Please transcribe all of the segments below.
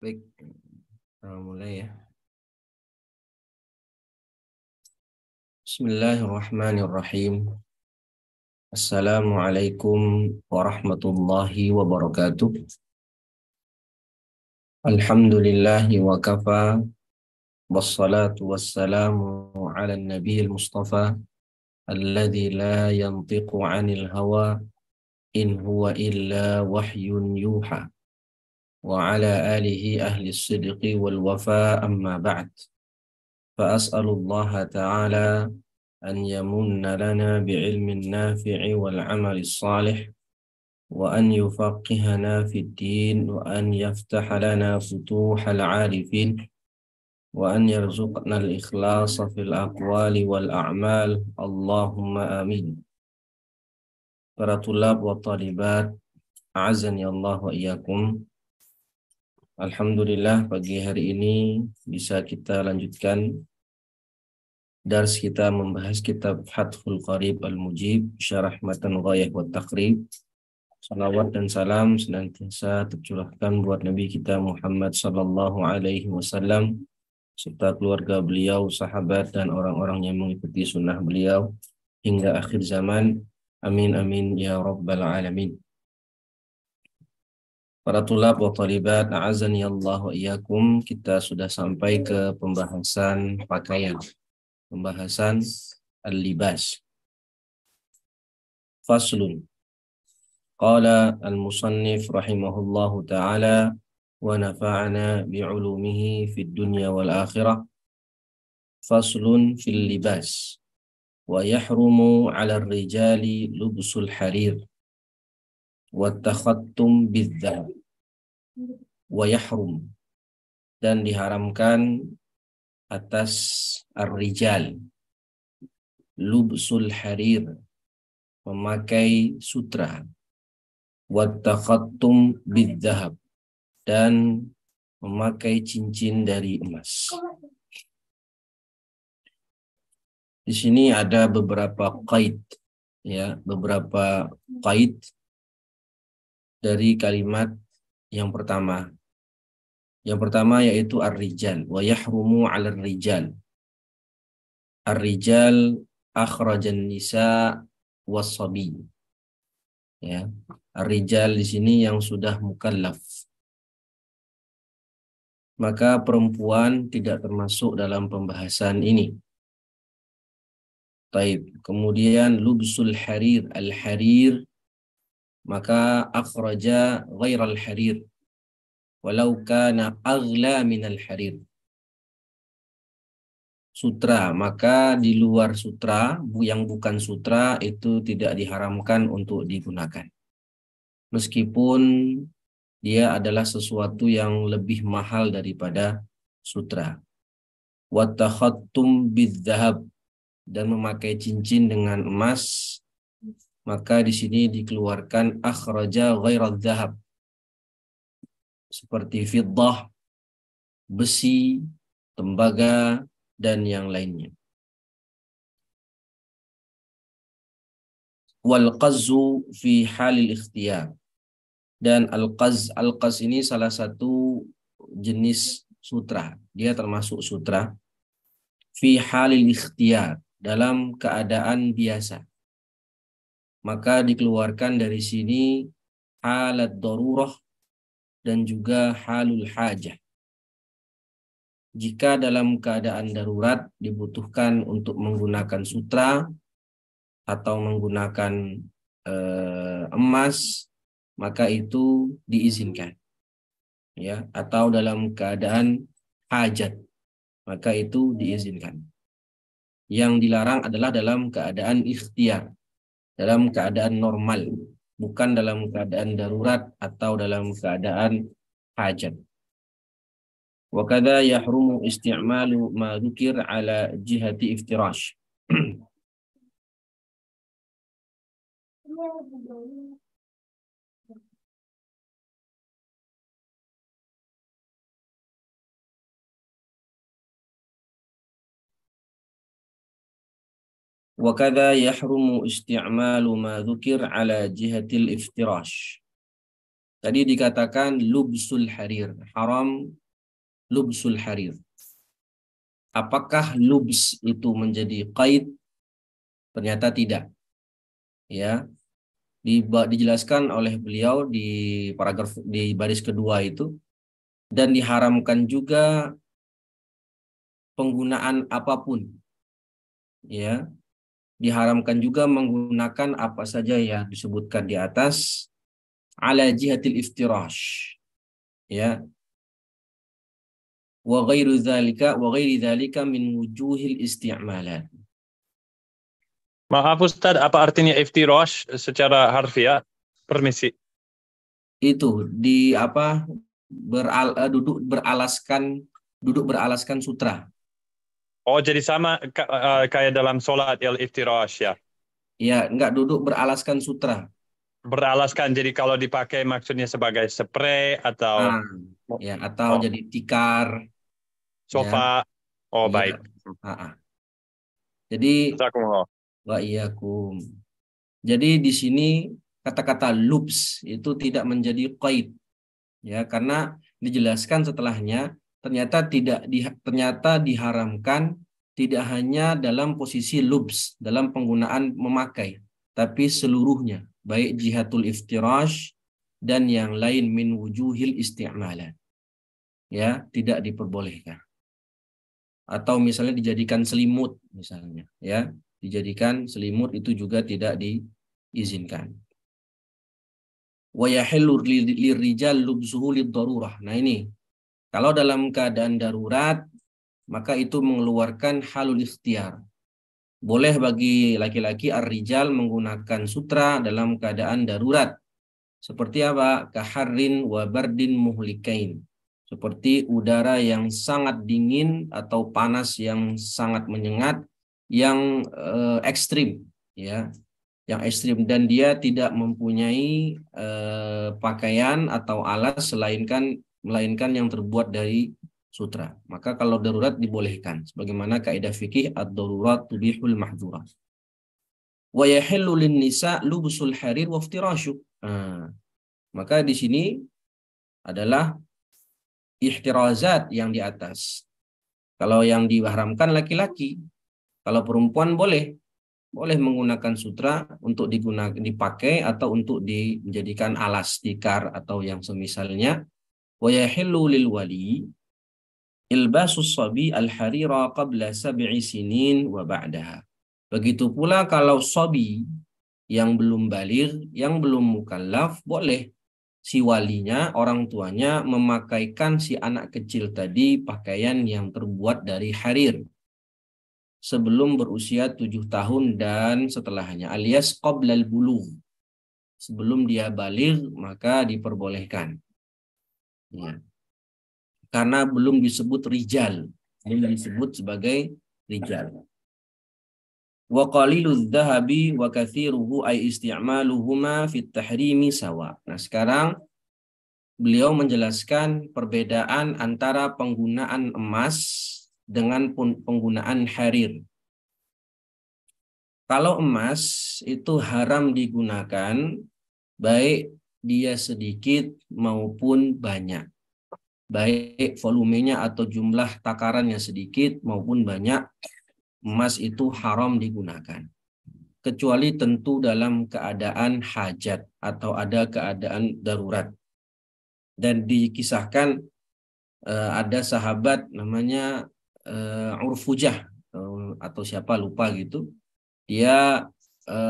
Baik, mulai ya. Bismillahirrahmanirrahim. Assalamualaikum warahmatullahi wabarakatuh. Alhamdulillahi wa kafa, wassalatu wassalamu ala nabiyil mustafa, alladhi la yantiqu anil hawa, in huwa illa wahyun yuha, wa ala alihi ahli sidqi wal wafa, amma ba'd. فأسأل الله تعالى أن يمن لنا بعلم النافع والعمل الصالح، وأن يفقهنا في الدين، وأن يفتح لنا فتوح العارفين، وأن يرزقنا الإخلاص في الأقوال والأعمال، اللهم آمين. Para tulab wa talibat, a'azani Allah wa iyyakum. Alhamdulillah, pagi hari ini bisa kita lanjutkan dars kita membahas kitab Fathul Qarib Al-Mujib, Syarah Matan Ghayah wa Taqrib. Salawat dan salam senantiasa tercurahkan buat Nabi kita Muhammad sallallahu alaihi wasallam serta keluarga beliau, sahabat dan orang-orang yang mengikuti sunnah beliau hingga akhir zaman. Amin amin ya rabbal alamin. Para tulab wa talibat, a'azani Allah wa iyyakum, kita sudah sampai ke pembahasan pakaian, pembahasan al-libas. Faslun. Qala al-musannif rahimahullahu ta'ala wa nafa'ana bi'ulumihi fid dunya wal akhirah. Faslun fil libas. Wa yahrumu 'ala ar-rijali lubsul harir wa takhattum bidh-dhahab. Wa yahrum, dan diharamkan atas ar-rijal lubsul harir, memakai sutra, wa takhattum bidh-dhahab, dan memakai cincin dari emas. Di sini ada beberapa qaid, ya, beberapa qaid dari kalimat yang pertama. Yang pertama yaitu ar-rijal, wa yahrumu 'alal rijal. Ar-rijal akhrajan nisa was-sabi. Ya, ar-rijal di sini yang sudah mukallaf. Maka perempuan tidak termasuk dalam pembahasan ini. Taib. Kemudian lubsul harir, al-harir, maka akhraja ghairal harir walau kana aghla minal harir. Sutra, maka di luar sutra, yang bukan sutra itu tidak diharamkan untuk digunakan. Meskipun dia adalah sesuatu yang lebih mahal daripada sutra. Wa takhattum bidh-dhahab, dan memakai cincin dengan emas, maka di sini dikeluarkan akhraja ghairadz dhahab, seperti fiddah, besi, tembaga, dan yang lainnya. Wal qazzu fi halil ikhtiyar, dan al-qaz ini salah satu jenis sutra, dia termasuk sutra. Fi halil ikhtiyar, dalam keadaan biasa, maka dikeluarkan dari sini halat darurah dan juga halul hajah. Jika dalam keadaan darurat dibutuhkan untuk menggunakan sutra atau menggunakan emas, maka itu diizinkan. Ya, atau dalam keadaan hajat, maka itu diizinkan. Yang dilarang adalah dalam keadaan ikhtiar, dalam keadaan normal, bukan dalam keadaan darurat atau dalam keadaan hajat. Wa kadza yahrumu isti'malu ma dzukir ala jihati iftirash. Wa kadza yahrumu isti'malu ma dzukir ala jihatil iftirash. Tadi dikatakan lubsul harir, haram lubsul harir. Apakah lubs itu menjadi qaid? Ternyata tidak. Ya, dijelaskan oleh beliau di paragraf di baris kedua itu, dan diharamkan juga penggunaan apapun. Ya, diharamkan juga menggunakan apa saja yang disebutkan di atas ala jihatil iftirash. Ya, wa ghairi dzalika min wujuhil isti'malat. Maaf Ustadz, apa artinya iftirash secara harfiah? Permisi. Itu di apa duduk beralaskan sutra. Oh, jadi sama kayak dalam sholat iftirash ya. Ya, enggak duduk beralaskan sutra. Beralaskan, jadi kalau dipakai maksudnya sebagai spray atau Nah, ya atau oh, jadi tikar, ya. sofa. Oh, Iya. baik. Ah, ah. Jadi Jazakumullah. wa iyyakum. Jadi di sini kata-kata lubs itu tidak menjadi qaid, ya, karena dijelaskan setelahnya ternyata diharamkan tidak hanya dalam posisi lubs dalam penggunaan memakai, tapi seluruhnya baik jihatul iftirash dan yang lain min wujuhil isti'malat, ya, tidak diperbolehkan. Atau misalnya dijadikan selimut misalnya, ya, dijadikan selimut itu juga tidak diizinkan. Wa yahillu lirijal lubsuhu lid-darurah. Nah ini, kalau dalam keadaan darurat maka itu mengeluarkan halul ikhtiar. Boleh bagi laki-laki ar-rijal menggunakan sutra dalam keadaan darurat. Seperti apa? Kaharrin wa bardin muhlikain. Seperti udara yang sangat dingin atau panas yang sangat menyengat, yang ekstrim, ya, yang ekstrim, dan dia tidak mempunyai pakaian atau alas melainkan yang terbuat dari sutra. Maka kalau darurat dibolehkan, sebagaimana kaidah fikih ad-darurat tubihul mahdzurat. Wa yahillu lin-nisa lubsul harir wa iftirashu. Maka di sini adalah ihtirazat yang di atas. Kalau yang diharamkan laki-laki, kalau perempuan boleh menggunakan sutra untuk dipakai atau untuk dijadikan alas tikar atau yang semisalnya. Wa yahillu lil wali ilbasus sabi al-harira qabla 7 sinin wa ba'daha. Begitu pula kalau sabi yang belum baligh, yang belum mukallaf, boleh si walinya, orang tuanya memakaikan si anak kecil tadi pakaian yang terbuat dari harir sebelum berusia 7 tahun dan setelahnya, alias qoblal bulugh. Sebelum dia baligh maka diperbolehkan. Ya. Karena belum disebut rijal, belum disebut sebagai rijal. Wa qaliludz dzahabi wa katsiruhu ay isti'maluhuma fit tahrimi sawa. Nah, sekarang beliau menjelaskan perbedaan antara penggunaan emas dengan penggunaan harir. Kalau emas itu haram digunakan baik dia sedikit maupun banyak. Baik volumenya atau jumlah takarannya sedikit maupun banyak, emas itu haram digunakan. Kecuali tentu dalam keadaan hajat atau ada keadaan darurat. Dan dikisahkan ada sahabat namanya Urfujah atau siapa lupa gitu. Dia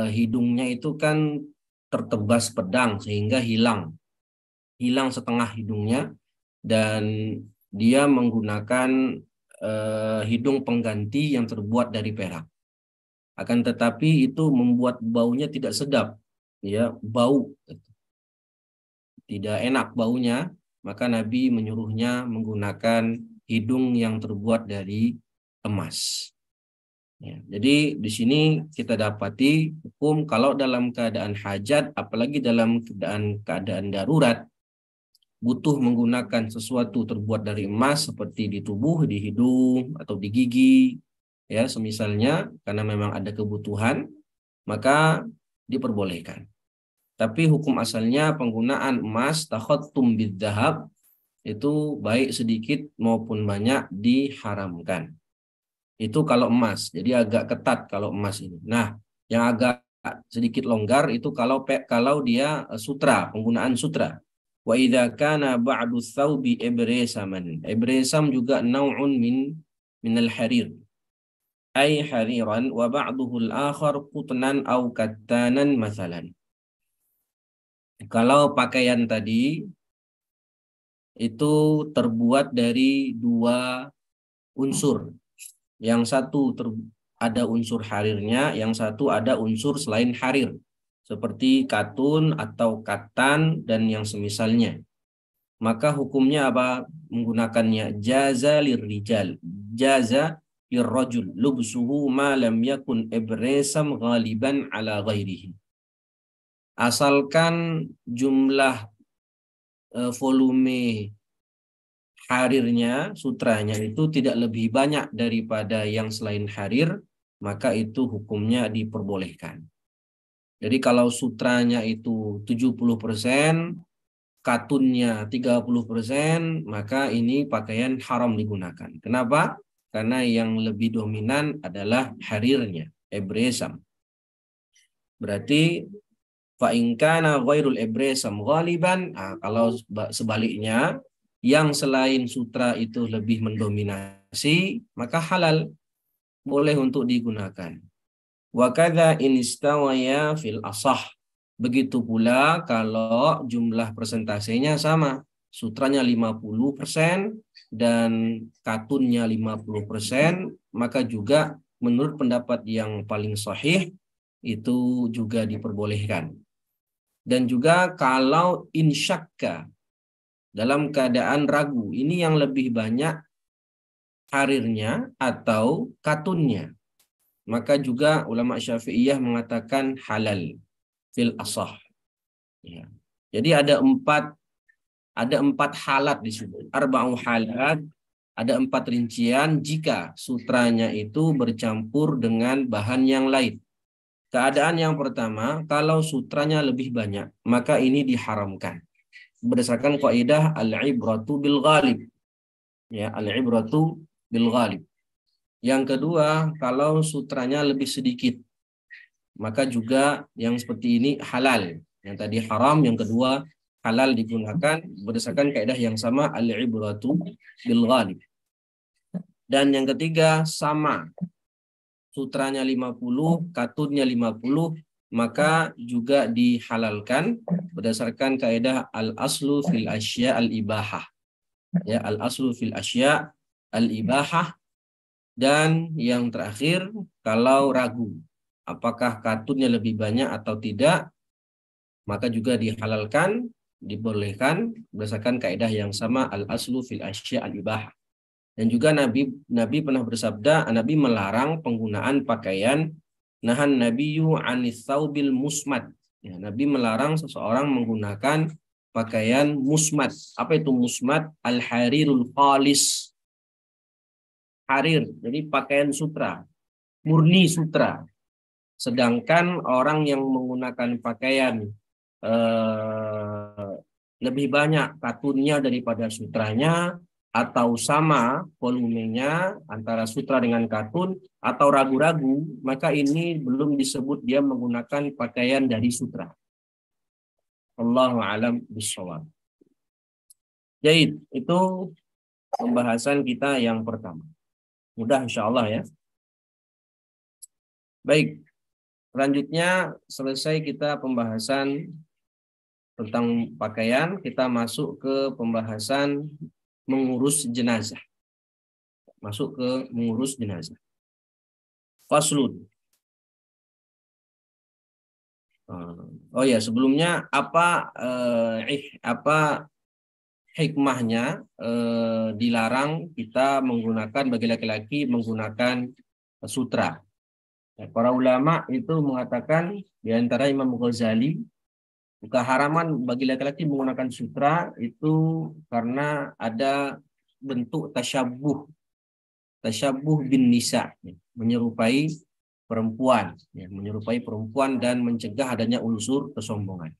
hidungnya itu kan tertebas pedang sehingga hilang setengah hidungnya, dan dia menggunakan hidung pengganti yang terbuat dari perak. Akan tetapi itu membuat baunya tidak sedap, ya, bau tidak enak baunya, maka Nabi menyuruhnya menggunakan hidung yang terbuat dari emas. Ya, jadi di sini kita dapati hukum kalau dalam keadaan hajat, apalagi dalam keadaan darurat, butuh menggunakan sesuatu terbuat dari emas seperti di tubuh, di hidung atau di gigi, ya, semisalnya, karena memang ada kebutuhan, maka diperbolehkan. Tapi hukum asalnya penggunaan emas takhattum bidzahab itu baik sedikit maupun banyak diharamkan. Itu kalau emas. Jadi agak ketat kalau emas ini. Nah, yang agak sedikit longgar itu kalau dia sutra, penggunaan sutra. Wa idza kana ba'du tsaubi ibresaman. Ibresam juga naun minal harir. Ay hariran wa ba'duhu al-akhar qutnan aw kattanan masalan. Kalau pakaian tadi itu terbuat dari dua unsur. Yang satu ada unsur harirnya, yang satu ada unsur selain harir. Seperti katun atau katan dan yang semisalnya. Maka hukumnya apa? Menggunakannya jaza lirrijal. Jaza lirrajul. Lubsuhu ma lam yakun ibresam ghaliban ala ghairihi. Asalkan jumlah volume harirnya, sutranya itu tidak lebih banyak daripada yang selain harir, maka itu hukumnya diperbolehkan. Jadi kalau sutranya itu 70%, katunnya 30%, maka ini pakaian haram digunakan. Kenapa? Karena yang lebih dominan adalah harirnya, ebresam. Berarti fa in kana ghairul ibresam ghaliban, kalau sebaliknya yang selain sutra itu lebih mendominasi, maka halal, boleh untuk digunakan. Wa kadza in istawaya fil asah. Begitu pula kalau jumlah persentasenya sama, sutranya 50% dan katunnya 50%, maka juga menurut pendapat yang paling sahih itu juga diperbolehkan. Dan juga kalau insyakka, dalam keadaan ragu, ini yang lebih banyak harirnya atau katunnya, maka juga ulama Syafi'iyah mengatakan halal fil asah. Ya. Jadi ada empat halat di sini. Arba'u halat, ada 4 rincian jika sutranya itu bercampur dengan bahan yang lain. Keadaan yang pertama, kalau sutranya lebih banyak, maka ini diharamkan. Berdasarkan kaidah al-ibratu bil ghalib. Ya, al-ibratu bil ghalib. Yang kedua, kalau sutranya lebih sedikit, maka juga yang seperti ini halal. Yang tadi haram, yang kedua halal digunakan berdasarkan kaidah yang sama, al-ibratu bil ghalib. Dan yang ketiga sama. Sutranya 50, katunnya 50, maka juga dihalalkan berdasarkan kaidah al-aslu fil asya al-ibahah. Ya, al-aslu fil asya al-ibahah. Dan yang terakhir, kalau ragu apakah katunnya lebih banyak atau tidak, maka juga dihalalkan, dibolehkan berdasarkan kaidah yang sama, al-aslu fil asya al-ibahah. Dan juga Nabi pernah bersabda, Nabi melarang penggunaan pakaian, nahan nabiyyu anis thawbil musmad. Ya, Nabi melarang seseorang menggunakan pakaian musmad. Apa itu musmad? Al-harirul khalis. Harir, jadi pakaian sutra, murni sutra. Sedangkan orang yang menggunakan pakaian lebih banyak katunnya daripada sutranya, atau sama volumenya antara sutra dengan katun, atau ragu-ragu, maka ini belum disebut dia menggunakan pakaian dari sutra. Allahu a'lam bishawab. Jadi itu pembahasan kita yang pertama. Mudah insyaallah ya. Baik, selanjutnya selesai kita pembahasan tentang pakaian, kita masuk ke pembahasan mengurus jenazah. Masuk ke mengurus jenazah. Faslun. Oh ya, sebelumnya apa hikmahnya dilarang kita menggunakan, bagi laki-laki menggunakan sutra. Para ulama itu mengatakan, di antara Imam Ghazali, keharaman bagi laki-laki menggunakan sutra itu karena ada bentuk tasyabuh bin nisa, menyerupai perempuan dan mencegah adanya unsur kesombongan.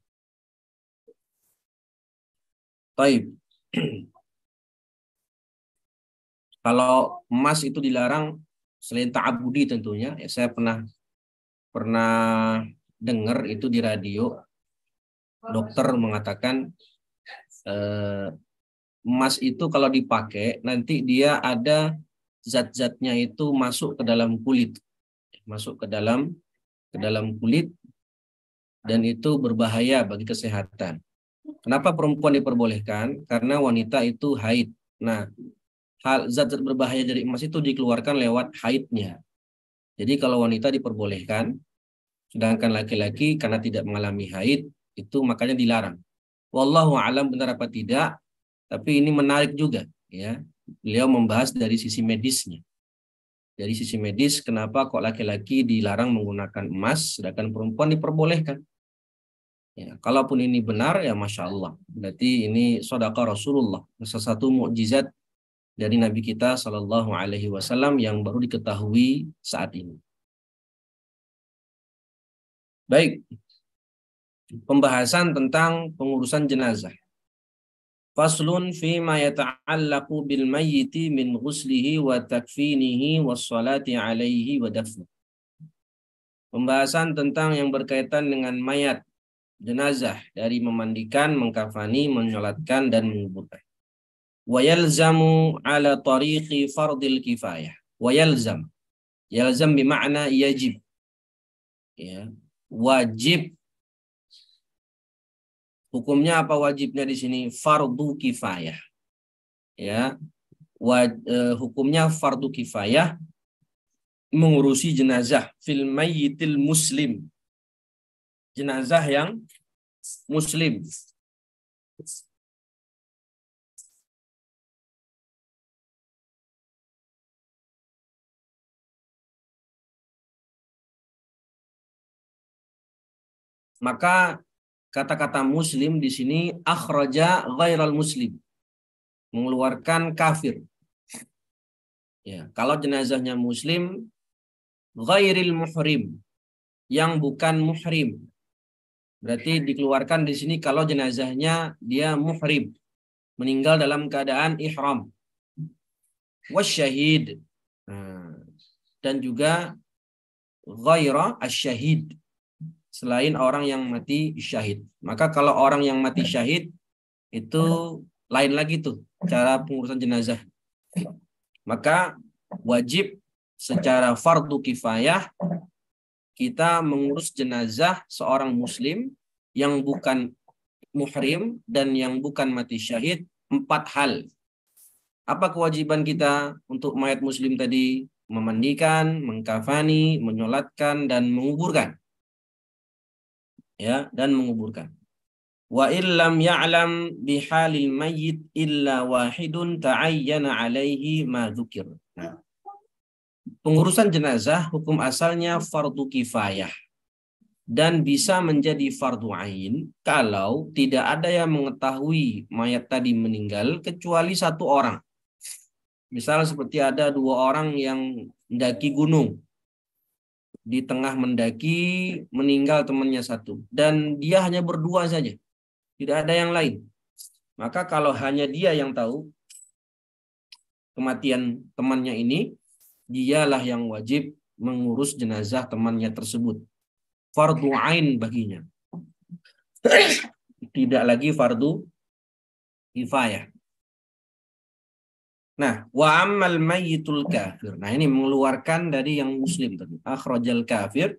Taib. Kalau emas itu dilarang selain ta'abudi tentunya, ya saya pernah dengar itu di radio, dokter mengatakan emas itu kalau dipakai nanti dia ada zat-zatnya itu masuk ke dalam kulit, kulit, dan itu berbahaya bagi kesehatan. Kenapa perempuan diperbolehkan? Karena wanita itu haid. Nah, zat-zat berbahaya dari emas itu dikeluarkan lewat haidnya. Jadi kalau wanita diperbolehkan, sedangkan laki-laki karena tidak mengalami haid, itu makanya dilarang. Wallahu a'lam benar apa tidak, tapi ini menarik juga, ya. Beliau membahas dari sisi medisnya. Dari sisi medis, kenapa kok laki-laki dilarang menggunakan emas, sedangkan perempuan diperbolehkan? Ya, kalaupun ini benar, ya Masya Allah. Berarti ini sedekah Rasulullah, salah satu mukjizat dari Nabi kita Shallallahu Alaihi Wasallam yang baru diketahui saat ini. Baik, pembahasan tentang pengurusan jenazah. Faslun fi ma yata'allaqu bil mayyiti min ghuslihi wa takfinihi was salati alaihi wa dafn. Pembahasan tentang yang berkaitan dengan mayat, jenazah, dari memandikan, mengkafani, menyolatkan dan menguburkan. Wa yalzamu ala tariqi fardil kifayah. Wa yalzam. Yalzam bermakna yajib. Ya, wajib. Hukumnya apa wajibnya di sini? Fardu kifayah. Ya, hukumnya fardu kifayah mengurusi jenazah fil mayyitil muslim. Jenazah yang muslim. Maka kata-kata muslim di sini akhraja ghairal muslim, mengeluarkan kafir. Ya, kalau jenazahnya muslim, ghairil muhrim, yang bukan muhrim. Berarti dikeluarkan di sini kalau jenazahnya dia muhrim, meninggal dalam keadaan ihram. Wasyahid, dan juga ghaira asyahid, selain orang yang mati syahid. Maka kalau orang yang mati syahid itu lain lagi tuh cara pengurusan jenazah. Maka wajib secara fardu kifayah kita mengurus jenazah seorang muslim yang bukan muhrim dan yang bukan mati syahid, 4 hal. Apa kewajiban kita untuk mayat muslim tadi? Memandikan, mengkafani, menyolatkan dan menguburkan. Ya, dan menguburkan. Wa illam ya'lam bihalil mayyit illa wahidun ta'ayyana alaihi ma dzukir. Nah, pengurusan jenazah hukum asalnya fardu kifayah dan bisa menjadi fardu ain kalau tidak ada yang mengetahui mayat tadi meninggal kecuali 1 orang. Misal seperti ada 2 orang yang mendaki gunung. Di tengah mendaki meninggal temannya 1 dan dia hanya berdua saja, tidak ada yang lain. Maka kalau hanya dia yang tahu kematian temannya ini, dialah yang wajib mengurus jenazah temannya tersebut. Fardu ain baginya, tidak lagi fardu kifayah. Nah, wa ammal mayyitul kafir. Nah, ini mengeluarkan dari yang muslim tadi. Akhrajal kafir.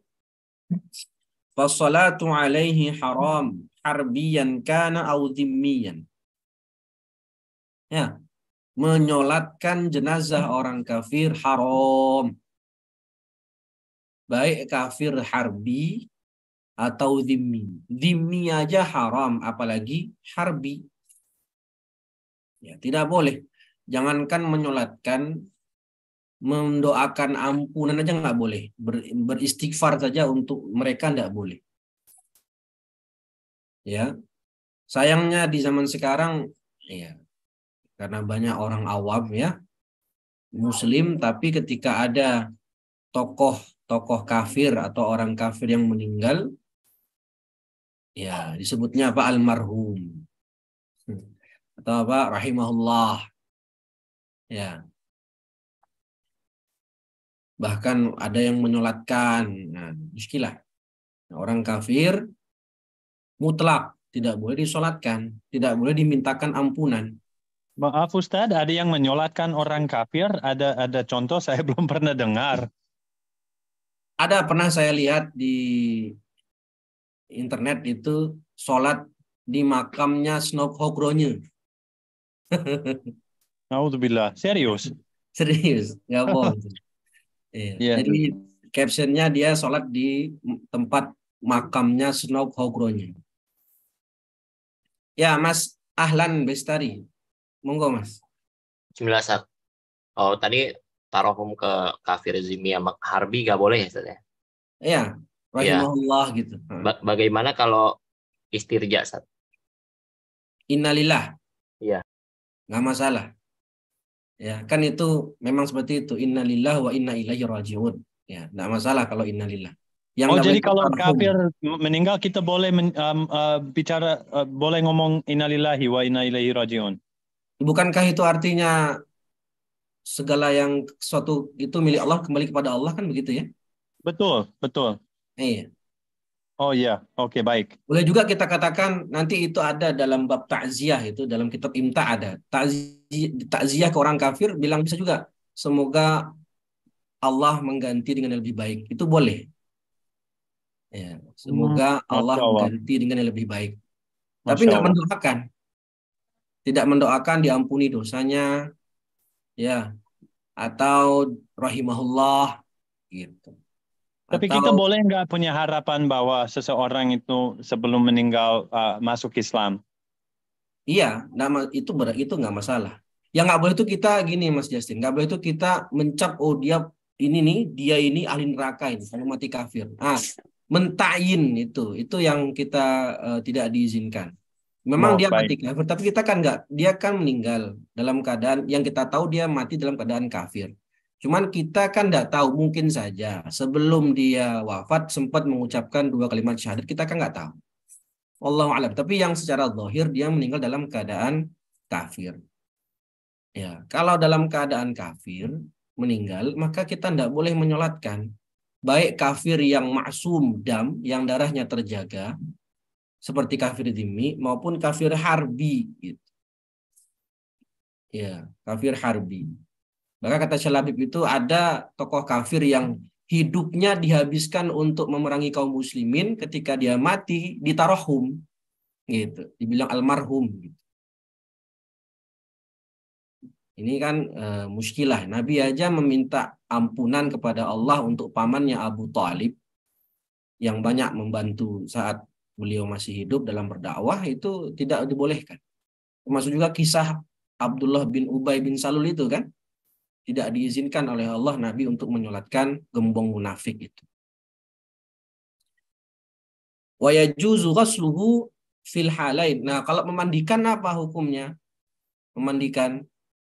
Fassalatu alaihi haram harbiyan kana au dhimmiyan. Ya, menyolatkan jenazah orang kafir haram. Baik kafir harbi atau dhimmi. Dhimmi aja haram, apalagi harbi. Ya, tidak boleh. Jangankan menyolatkan, mendoakan ampunan aja nggak boleh. Beristighfar saja untuk mereka nggak boleh. Ya, sayangnya di zaman sekarang, ya, karena banyak orang awam ya, muslim, tapi ketika ada tokoh kafir atau orang kafir yang meninggal, ya disebutnya apa? Almarhum. atau apa rahimahullah. Ya, bahkan ada yang menyolatkan. Nah, muskilah. Nah, orang kafir mutlak tidak boleh disolatkan, tidak boleh dimintakan ampunan. Maaf Ustadz, ada yang menyolatkan orang kafir? Ada contoh saya belum pernah dengar. Ada pernah saya lihat di internet itu sholat di makamnya Snoop Hogronje. Naudzubillah, serius? Serius, nggak bohong. Iya. Iya. Jadi captionnya dia sholat di tempat makamnya Snoop Hogronje. Ya, Mas Ahlan Bestari, monggo Mas. Bismillah, Sab. Oh, tadi tarohum ke kafir zimmi sama harbi gak boleh ya, Ustaz ya? Iya, Iya. rahimahullah gitu. Bagaimana kalau istirja, Sab? Innalillah, Iya. nggak masalah. Ya, kan itu memang seperti itu. Innalillah wa inna ilaihi rajiun. Ya, nggak masalah kalau innalillah. Yang Oh, nggak jadi boleh kalau tarhum. kafir meninggal kita boleh bicara, boleh ngomong innalillahi wa inna ilaihi rajiun. Bukankah itu artinya segala yang suatu itu milik Allah kembali kepada Allah, kan begitu ya? Betul, betul. Iya. Oh iya, oke, baik. Boleh juga kita katakan nanti itu ada dalam bab takziah, itu dalam kitab Imta ada. Takziah ke orang kafir bilang bisa juga semoga Allah mengganti dengan yang lebih baik. Itu boleh. Ya, semoga Allah Masya Allah. mengganti dengan yang lebih baik. Tapi Masya nggak Allah. mendoakan. Tidak mendoakan diampuni dosanya, ya, atau rahimahullah gitu. Tapi kita Atau boleh nggak punya harapan bahwa seseorang itu sebelum meninggal masuk Islam? iya, itu nggak masalah. Yang nggak boleh itu kita gini Mas Justin, nggak boleh itu kita mencap oh ini nih, dia ini ahli neraka ini kalau mati kafir. Mentayin itu yang kita tidak diizinkan. Memang Oh, dia baik. mati kafir, tapi kita kan nggak, dia kan meninggal dalam keadaan yang kita tahu dia mati dalam keadaan kafir. Cuman kita kan nggak tahu, mungkin saja sebelum dia wafat sempat mengucapkan 2 kalimat syahadat, kita kan nggak tahu. Wallahu a'lam. Tapi yang secara zahir dia meninggal dalam keadaan kafir. Ya, kalau dalam keadaan kafir meninggal, maka kita tidak boleh menyolatkan. Baik kafir yang maksum dam, yang darahnya terjaga, seperti kafir dhimmi, maupun kafir harbi. Gitu. Ya, kafir harbi. Maka kata Syalabib itu ada tokoh kafir yang hidupnya dihabiskan untuk memerangi kaum muslimin, ketika dia mati ditarohum. Gitu, dibilang almarhum. Gitu. Ini kan muskilah. Nabi aja meminta ampunan kepada Allah untuk pamannya Abu Talib yang banyak membantu saat beliau masih hidup dalam berdakwah, itu tidak dibolehkan. Termasuk juga kisah Abdullah bin Ubay bin Salul itu kan tidak diizinkan oleh Allah Nabi untuk menyolatkan gembong munafik itu. Wa yajuzu ghasluhu fil halain. Nah, kalau memandikan apa hukumnya? Memandikan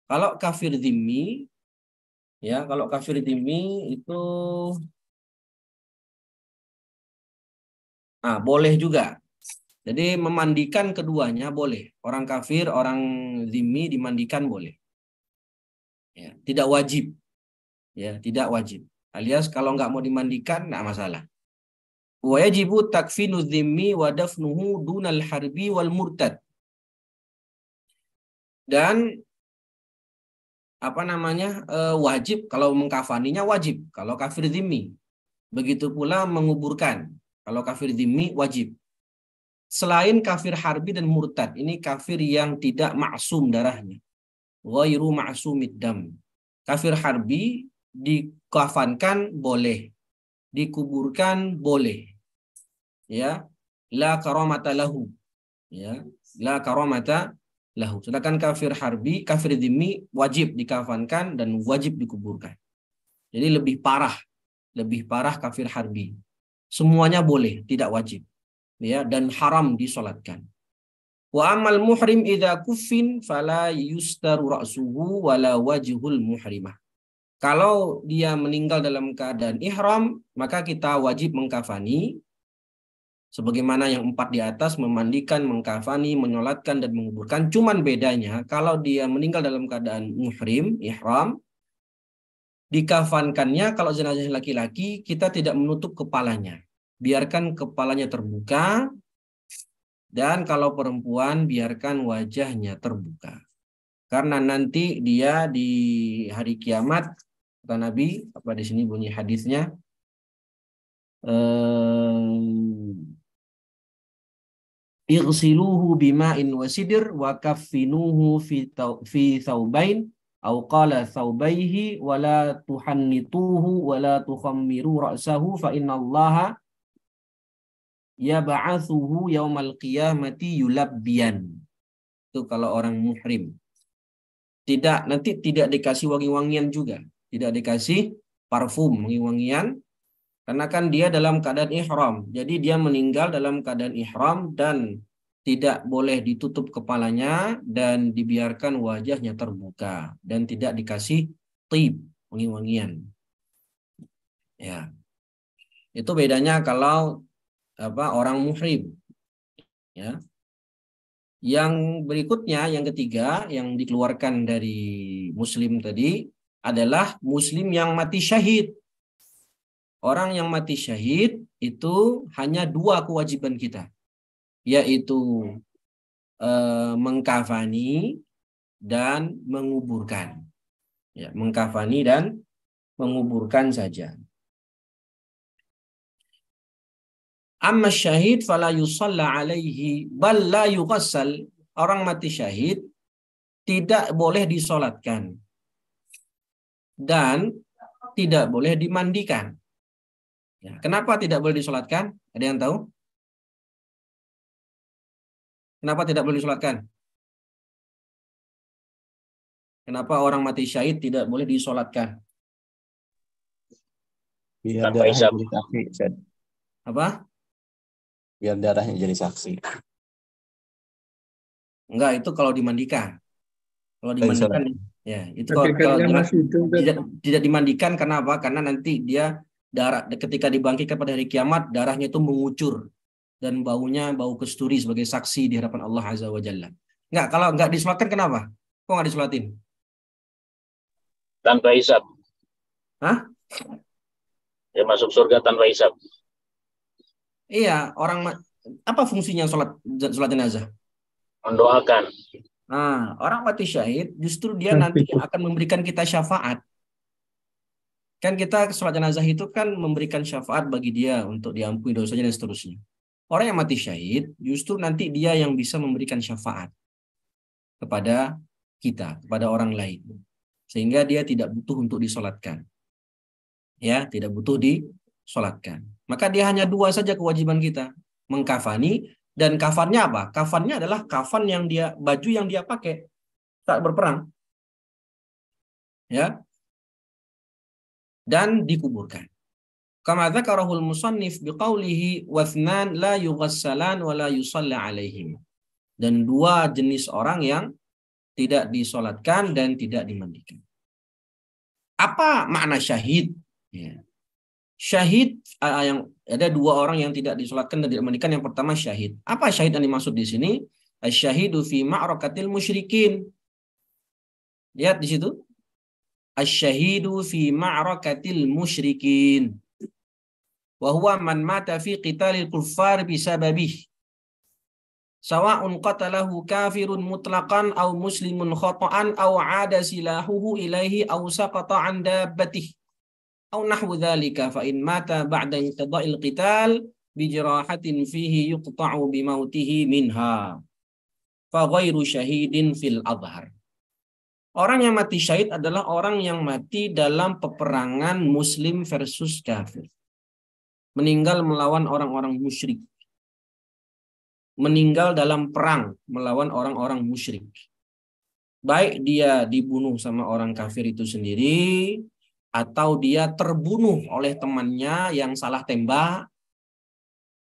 kalau kafir dhimmi, ya, kalau kafir dhimmi itu boleh juga. Jadi memandikan keduanya boleh. Orang kafir, orang dhimmi dimandikan boleh. Ya, tidak wajib. Ya, tidak wajib. Alias kalau nggak mau dimandikan nggak masalah. Wa yajibu takfinu dhimmi wa dafnuhu dunal harbi wal murtad. Dan wajib kalau mengkafaninya wajib kalau kafir dhimmi. Begitu pula menguburkan kalau kafir dhimmi wajib. Selain kafir harbi dan murtad, ini kafir yang tidak maksum darahnya. Ghairu ma'sumid dam. Kafir harbi dikafankan boleh, dikuburkan boleh. Ya, la karamata lahu. Ya, la karamata lahu. Sedangkan kafir harbi, kafir dhimmi wajib dikafankan dan wajib dikuburkan. Jadi lebih parah kafir harbi. Semuanya boleh, tidak wajib. Ya, dan haram disolatkan. Wa amal muhrim idza kuffin fala yustaru ra'suhu wala wajhul muhrimah. Kalau dia meninggal dalam keadaan ihram, maka kita wajib mengkafani Sebagaimana yang 4 di atas, memandikan, mengkafani, menyolatkan, dan menguburkan. Cuman bedanya, kalau dia meninggal dalam keadaan muhrim, ihram, dikafankannya, kalau jenazah laki-laki, kita tidak menutup kepalanya. Biarkan kepalanya terbuka, dan kalau perempuan, biarkan wajahnya terbuka. Karena nanti dia di hari kiamat, kata Nabi, apa di sini bunyi hadisnya, Igsiluhu bima'in wasidir wa kaffinuhu fi thawbain aw qala thawbaihi wa la tuhannituhu wa la tukhammiru ra'sahu fa innallaha yab'atsuhu yaumal qiyamati yulabbiyan. Itu kalau orang muhrim. Nanti tidak dikasih wangi-wangian juga, tidak dikasih parfum wangi-wangian. Karena kan dia dalam keadaan ihram. Jadi dia meninggal dalam keadaan ihram dan tidak boleh ditutup kepalanya dan dibiarkan wajahnya terbuka dan tidak dikasih tib, wangi-wangian. Ya. Itu bedanya kalau orang muhrim. Ya. Yang berikutnya, yang ketiga yang dikeluarkan dari muslim tadi adalah muslim yang mati syahid. Orang yang mati syahid itu hanya 2 kewajiban kita, yaitu mengkafani dan menguburkan. Ya, mengkafani dan menguburkan saja. Amma syahid fala yusalla alaihi bal la yughassal. Orang mati syahid tidak boleh disolatkan dan tidak boleh dimandikan. Ya, kenapa tidak boleh disolatkan? Ada yang tahu? Kenapa tidak boleh disolatkan? Kenapa orang mati syahid tidak boleh disolatkan? Biar Tanpa darahnya hisab. jadi saksi, Ustaz. Apa? Biar darahnya jadi saksi. Enggak, itu kalau dimandikan. Kalau Dari dimandikan, sholat. ya itu Tapi kalau karena masih itu tidak dimandikan, karena apa? Karena nanti dia darah ketika dibangkitkan pada hari kiamat, darahnya itu mengucur dan baunya bau kesturi sebagai saksi di hadapan Allah Azza wa Jalla. Enggak, kalau enggak disolatkan kenapa? Kok enggak disolatin? Tanpa hisab. Hah? Dia masuk surga tanpa hisab. Iya, apa fungsinya sholat jenazah? Mendoakan. Nah, orang mati syahid justru dia nanti akan memberikan kita syafaat. Kan kita sholat jenazah itu kan memberikan syafaat bagi dia untuk diampuni dosanya dan seterusnya. Orang yang mati syahid justru nanti dia yang bisa memberikan syafaat kepada kita, kepada orang lain. Sehingga dia tidak butuh untuk disolatkan. Ya, tidak butuh disolatkan. Maka dia hanya 2 saja kewajiban kita. Mengkafani, dan kafannya apa? Kafannya adalah kafan yang baju yang dia pakai saat berperang. Ya. Dan dikuburkan. Kama dzakarahul musannif biqaulihi wathnan la yughassalan wa la yusalla alaihim. Dan 2 jenis orang yang tidak disolatkan dan tidak dimandikan. Apa makna syahid? Ya. Syahid yang ada 2 orang yang tidak disolatkan dan tidak dimandikan. Yang pertama syahid. Apa syahid yang dimaksud di sini? Asy-syahidu fi ma'rakatil musyrikin. Lihat di situ. Asy-syahidu fi ma'rakatil musyrikin. Wa huwa man mata fi qitalil kuffar bisababih. Sawa'un qatalahu kafirun mutlaqan aw muslimun khata'an aw 'ada silahuhu ilaihi aw saqata 'an dabbatih aw nahwu dzalika fa in mata ba'da inqida'il qital bi jirahatin fihi yuqta'u bi mautihi minha fa ghairu syahidin fil adhar. Orang yang mati syahid adalah orang yang mati dalam peperangan muslim versus kafir. Meninggal melawan orang-orang musyrik. Meninggal dalam perang melawan orang-orang musyrik. Baik dia dibunuh sama orang kafir itu sendiri, atau dia terbunuh oleh temannya yang salah tembak,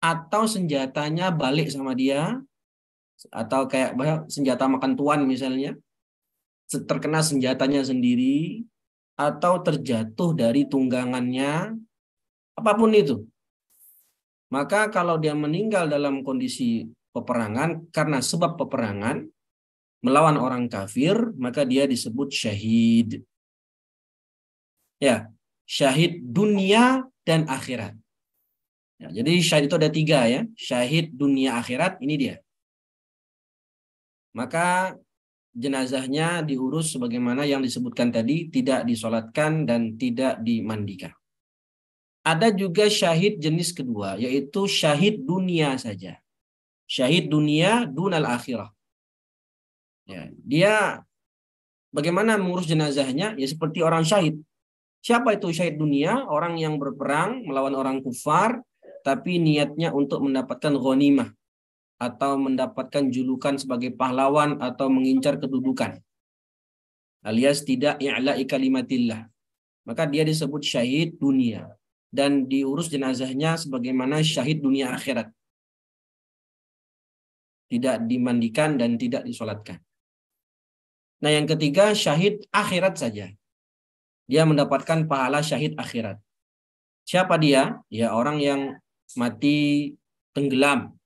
atau senjatanya balik sama dia, atau kayak senjata makan tuan misalnya, terkena senjatanya sendiri, atau terjatuh dari tunggangannya, apapun itu. Maka kalau dia meninggal dalam kondisi peperangan karena sebab peperangan melawan orang kafir, maka dia disebut syahid. Ya, syahid dunia dan akhirat. Ya, jadi syahid itu ada 3 ya. Syahid dunia akhirat, ini dia. Maka jenazahnya diurus sebagaimana yang disebutkan tadi, tidak disolatkan dan tidak dimandikan. Ada juga syahid jenis kedua, yaitu syahid dunia saja. Syahid dunia dunal akhirah. Ya, dia bagaimana mengurus jenazahnya? Ya seperti orang syahid. Siapa itu syahid dunia? Orang yang berperang melawan orang kufar, tapi niatnya untuk mendapatkan ghanimah atau mendapatkan julukan sebagai pahlawan atau mengincar kedudukan. Alias tidak i'la'i kalimatillah. Maka dia disebut syahid dunia. Dan diurus jenazahnya sebagaimana syahid dunia akhirat. Tidak dimandikan dan tidak disolatkan. Nah yang ketiga syahid akhirat saja. Dia mendapatkan pahala syahid akhirat. Siapa dia? Ya orang yang mati tenggelam.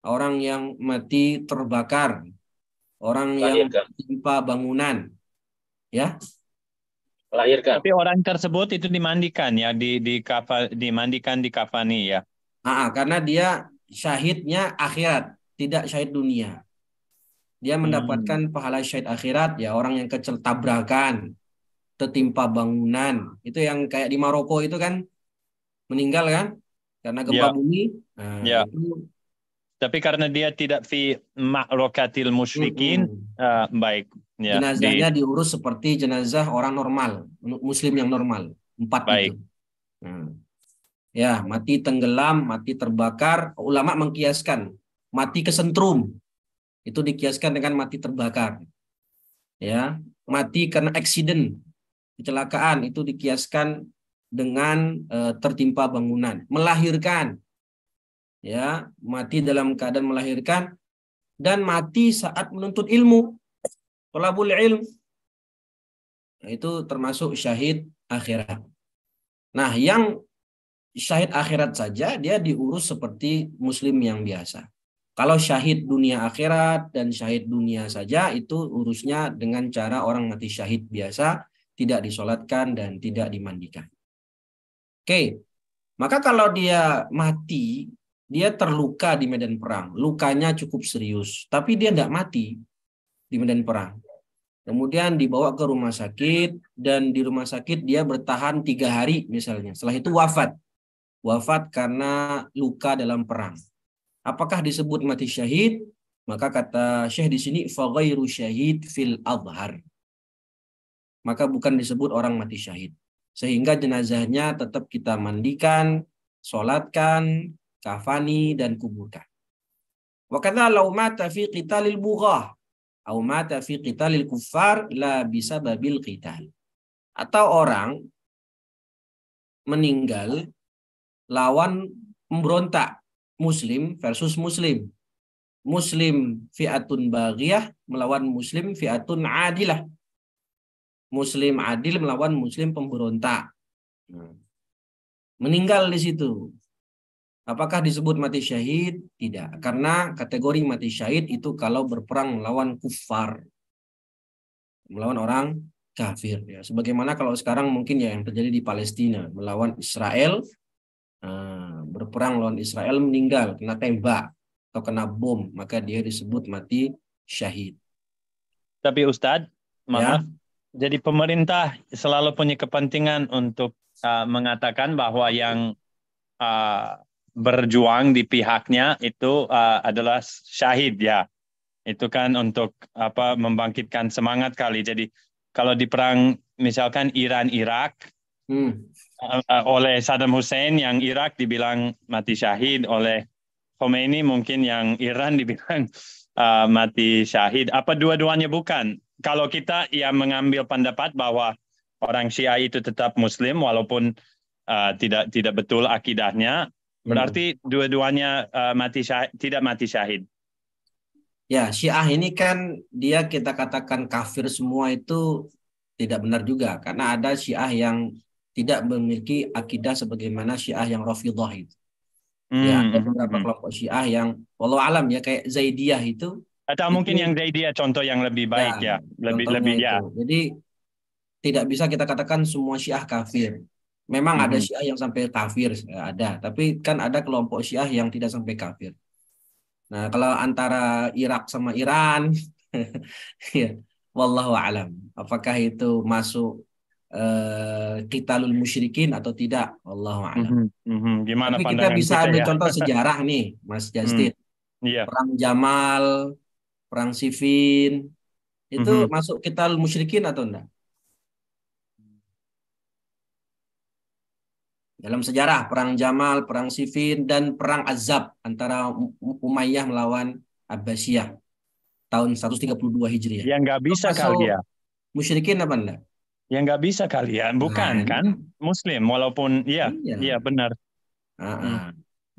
Orang yang mati terbakar. Orang yang tertimpa bangunan. Ya. Melahirkan. Tapi orang tersebut itu dimandikan ya, dimandikan di kafani ya. Karena dia syahidnya akhirat, tidak syahid dunia. Dia mendapatkan pahala syahid akhirat, ya orang yang kecil tabrakan, tertimpa bangunan. Itu yang kayak di Maroko itu kan meninggal kan karena gempa bumi. Nah, itu. Tapi karena dia tidak fi ma'rokatil musyrikin, baik. Ya, jenazahnya diurus seperti jenazah orang normal, muslim yang normal. 4 baik. itu. Ya, mati tenggelam, mati terbakar. Ulama mengkiaskan mati kesentrum. Itu dikiaskan dengan mati terbakar. Ya, mati karena accident, kecelakaan itu dikiaskan dengan tertimpa bangunan. Melahirkan. Ya, mati dalam keadaan melahirkan dan mati saat menuntut ilmu. Thalabul ilm. Nah, itu termasuk syahid akhirat. Nah, yang syahid akhirat saja dia diurus seperti muslim yang biasa. Kalau syahid dunia akhirat dan syahid dunia saja itu urusnya dengan cara orang mati syahid biasa, tidak disolatkan dan tidak dimandikan. Oke, maka kalau dia mati, dia terluka di medan perang, lukanya cukup serius, tapi dia tidak mati di medan perang. Kemudian dibawa ke rumah sakit dan di rumah sakit dia bertahan 3 hari misalnya. Setelah itu wafat. Wafat karena luka dalam perang. Apakah disebut mati syahid? Maka kata Syekh di sini faghairu syahid fil adhar. Maka bukan disebut orang mati syahid. Sehingga jenazahnya tetap kita mandikan, solatkan, kafani dan kuburkan. Wa kadza law mata fi qitalil bughah aw mata fi qitalil kuffar la bisababil qital. Atau orang meninggal lawan memberontak, muslim versus muslim. Muslim fi'atun baghiyah melawan muslim fi'atun adilah. Muslim adil melawan muslim pemberontak. Meninggal di situ. Apakah disebut mati syahid? Tidak. Karena kategori mati syahid itu kalau berperang melawan kufar. Melawan orang kafir. Ya. Sebagaimana kalau sekarang mungkin ya yang terjadi di Palestina. Melawan Israel. Berperang melawan Israel meninggal. Kena tembak. Atau kena bom. Maka dia disebut mati syahid. Tapi Ustadz, maaf. Ya. Jadi pemerintah selalu punya kepentingan untuk mengatakan bahwa yang berjuang di pihaknya itu adalah syahid ya. Itu kan untuk membangkitkan semangat kali. Jadi kalau di perang misalkan Iran-Irak oleh Saddam Hussein yang Irak dibilang mati syahid, oleh Khomeini mungkin yang Iran dibilang mati syahid. Apa dua-duanya bukan? Kalau kita ya mengambil pendapat bahwa orang Syiah itu tetap Muslim walaupun tidak betul akidahnya, berarti dua-duanya tidak mati syahid. Ya, Syiah ini kan dia kita katakan kafir semua itu tidak benar juga. Karena ada Syiah yang tidak memiliki akidah sebagaimana Syiah yang Rafidhah itu. Ya, ada beberapa kelompok Syiah yang wallahu alam ya, kayak Zaidiyah itu. Atau mungkin yang Zaidiyah contoh yang lebih baik ya. Contohnya Lebih itu. ya. Jadi tidak bisa kita katakan semua Syiah kafir. Memang ada Syiah yang sampai kafir, ada. Tapi kan ada kelompok Syiah yang tidak sampai kafir. Nah, kalau antara Irak sama Iran, ya, wallahu alam. Apakah itu masuk qitalul musyrikin atau tidak? Wallahu alam. Gimana Tapi kita pandangan bisa kita ambil ya? contoh sejarah nih, Mas Justin. Iya. Perang Jamal, perang Siffin, itu masuk qitalul musyrikin atau enggak? Dalam sejarah, perang Jamal, perang Siffin, dan perang Azab antara Umayyah melawan Abbasiyah tahun 132 Hijriah. Yang nggak bisa kali ya. Musyrikin apa enggak? Yang nggak bisa kali ya. Bukan kan? Muslim, walaupun iya benar.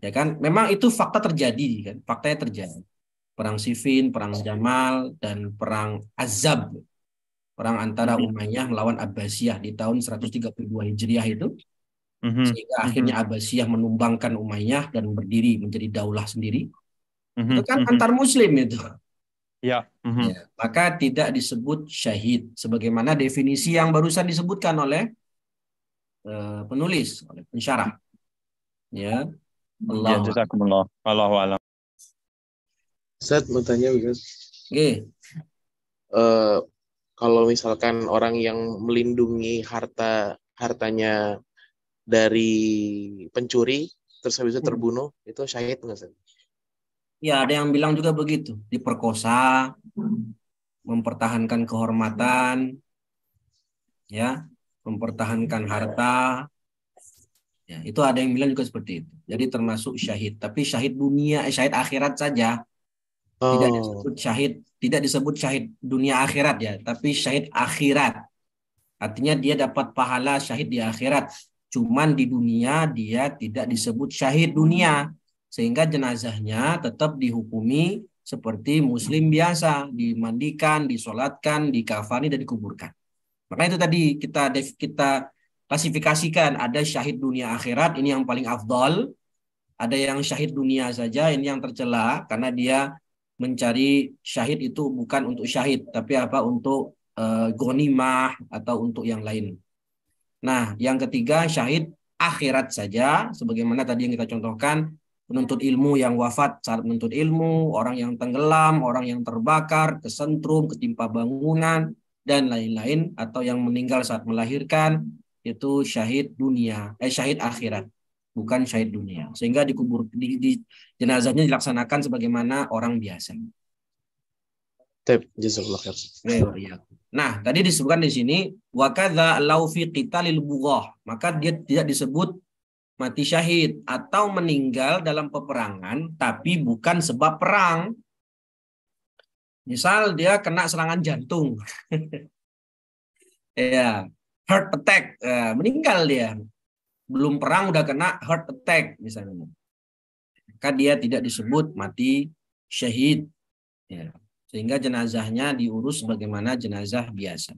Ya kan, memang itu fakta terjadi kan, faktanya terjadi. Perang Siffin, perang Jamal, dan perang Azab, perang antara Umayyah melawan Abbasiyah di tahun 132 Hijriah itu. Sehingga akhirnya Abbasiyah menumbangkan Umayyah dan berdiri menjadi daulah sendiri. Itu kan antar muslim itu. Ya. Ya, maka tidak disebut syahid sebagaimana definisi yang barusan disebutkan oleh penulis, oleh pensyarah. Ya. Ya, jazakumullah. Allahu a'lam. Ustaz mau tanya Ustaz. Oke. Kalau misalkan orang yang melindungi hartanya dari pencuri terus habis itu terbunuh, itu syahid nggak Ustaz? Ya, ada yang bilang juga begitu, diperkosa, mempertahankan kehormatan, ya, mempertahankan harta. Ya, itu ada yang bilang juga seperti itu. Jadi termasuk syahid, tapi syahid dunia, syahid akhirat saja. Tidak disebut syahid, tidak disebut syahid dunia akhirat ya, tapi syahid akhirat. Artinya dia dapat pahala syahid di akhirat. Cuman di dunia dia tidak disebut syahid dunia. Sehingga jenazahnya tetap dihukumi seperti muslim biasa. Dimandikan, disolatkan, dikafani, dan dikuburkan. Maka itu tadi kita klasifikasikan. Ada syahid dunia akhirat, ini yang paling afdol. Ada yang syahid dunia saja, ini yang tercela. Karena dia mencari syahid itu bukan untuk syahid. Tapi untuk ghanimah atau untuk yang lain. Nah, yang ketiga syahid akhirat saja, sebagaimana tadi yang kita contohkan, penuntut ilmu yang wafat saat menuntut ilmu, orang yang tenggelam, orang yang terbakar, kesentrum, ketimpa bangunan, dan lain-lain, atau yang meninggal saat melahirkan, itu syahid dunia, syahid akhirat, bukan syahid dunia. Sehingga dikubur di jenazahnya dilaksanakan sebagaimana orang biasa. Jazakallah khair. Nah, tadi disebutkan di sini wa kadza law fi qitalil bughah, maka dia tidak disebut mati syahid atau meninggal dalam peperangan tapi bukan sebab perang. Misal dia kena serangan jantung. Ya, heart attack, meninggal dia. Belum perang udah kena heart attack misalnya. Maka dia tidak disebut mati syahid. Ya. Sehingga jenazahnya diurus sebagaimana jenazah biasa.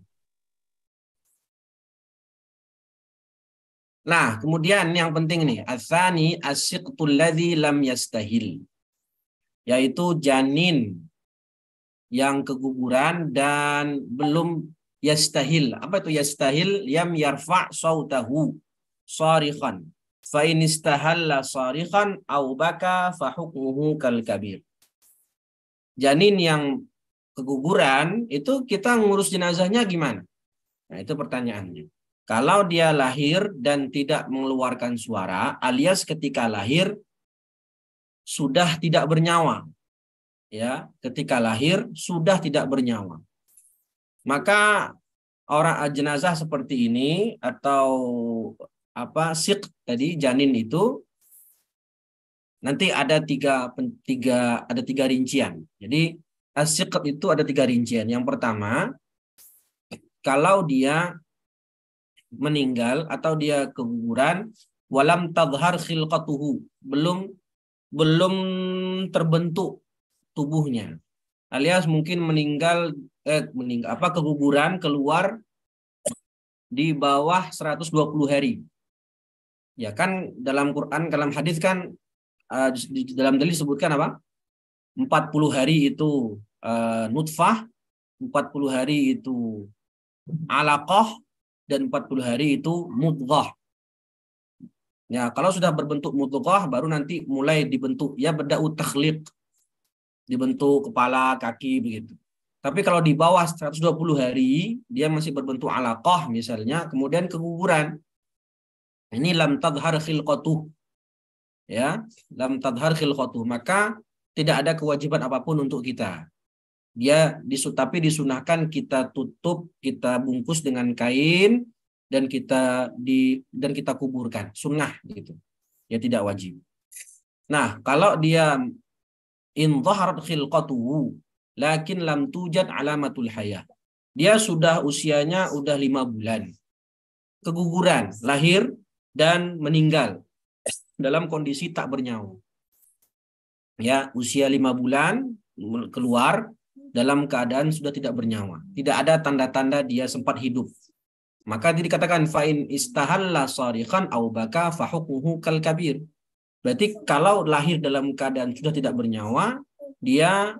Nah, kemudian yang penting nih, ats-tsani as-siqtul ladzi lam yastahil. Yaitu janin yang keguguran dan belum yastahil. Apa itu yastahil? Yam yarfa' sautahu sarikhan. Fa in istahalla sarikhan aw baka fa hukmuhu kal kabir. Janin yang keguguran itu kita ngurus jenazahnya gimana? Nah, itu pertanyaannya. Kalau dia lahir dan tidak mengeluarkan suara, alias ketika lahir sudah tidak bernyawa. Ya, ketika lahir sudah tidak bernyawa. Maka orang jenazah seperti ini atau siq tadi janin itu nanti ada tiga rincian. Jadi as-siqat itu ada 3 rincian. Yang pertama, kalau dia meninggal atau dia keguguran, walam tadhhar khilqatuhu, belum terbentuk tubuhnya. Alias mungkin keguguran keluar di bawah 120 hari. Ya kan dalam Quran, dalam hadis kan di dalam dalil disebutkan apa? 40 hari itu nutfah, 40 hari itu alaqah, dan 40 hari itu mudghah. Ya, kalau sudah berbentuk mudghah baru nanti mulai dibentuk ya beda'u takhliq, dibentuk kepala, kaki begitu. Tapi kalau di bawah 120 hari dia masih berbentuk alaqah misalnya, kemudian keguguran. Ini lam tadhar khilqatuh. Ya, lam tadhar khilqatuh, maka tidak ada kewajiban apapun untuk kita. Tapi disunahkan kita tutup, kita bungkus dengan kain dan kita kuburkan, sunnah gitu. Ya tidak wajib. Nah, kalau dia in dhaharat khilqatuhu lakin lam tujad alamatul hayah. Dia sudah usianya udah 5 bulan. Keguguran, lahir dan meninggal dalam kondisi tak bernyawa. Ya, usia 5 bulan keluar dalam keadaan sudah tidak bernyawa. Tidak ada tanda-tanda dia sempat hidup. Maka dikatakan fa'in istahalla sarikhan au baka fa hukmuhu kal kabir. Berarti kalau lahir dalam keadaan sudah tidak bernyawa, dia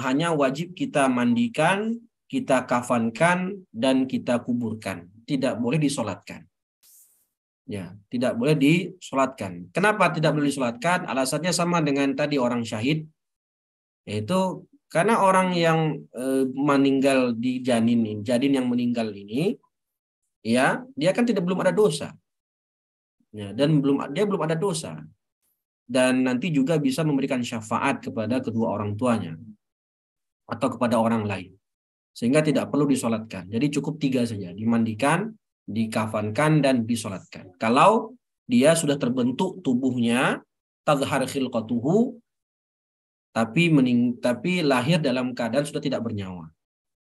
hanya wajib kita mandikan, kita kafankan dan kita kuburkan. Tidak boleh disolatkan. Ya, tidak boleh disolatkan. Kenapa tidak boleh disolatkan? Alasannya sama dengan tadi orang syahid, yaitu karena orang yang meninggal di janin yang meninggal ini, ya dia kan belum ada dosa, ya, dan dia belum ada dosa, dan nanti juga bisa memberikan syafaat kepada kedua orang tuanya atau kepada orang lain, sehingga tidak perlu disolatkan. Jadi cukup 3 saja, dimandikan, dikafankan, dan disolatkan. Kalau dia sudah terbentuk tubuhnya, tadhhar khilqatuhu, tapi lahir dalam keadaan sudah tidak bernyawa.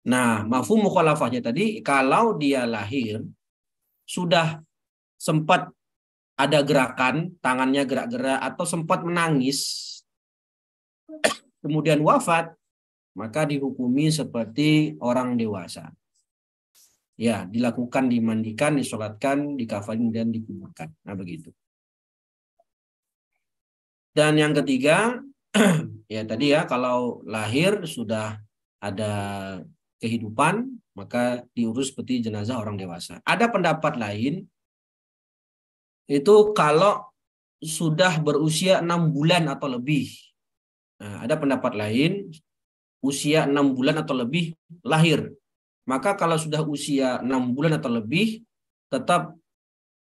Nah, mafhum mukhalafahnya tadi, kalau dia lahir sudah sempat ada gerakan, tangannya gerak-gerak atau sempat menangis, kemudian wafat, maka dihukumi seperti orang dewasa. Ya, dilakukan, dimandikan, disolatkan, dikafani, dan dikuburkan. Nah, begitu. Dan yang ketiga, ya tadi ya, kalau lahir sudah ada kehidupan, maka diurus seperti jenazah orang dewasa. Ada pendapat lain, itu kalau sudah berusia 6 bulan atau lebih. Nah, ada pendapat lain, usia 6 bulan atau lebih lahir. Maka kalau sudah usia 6 bulan atau lebih, tetap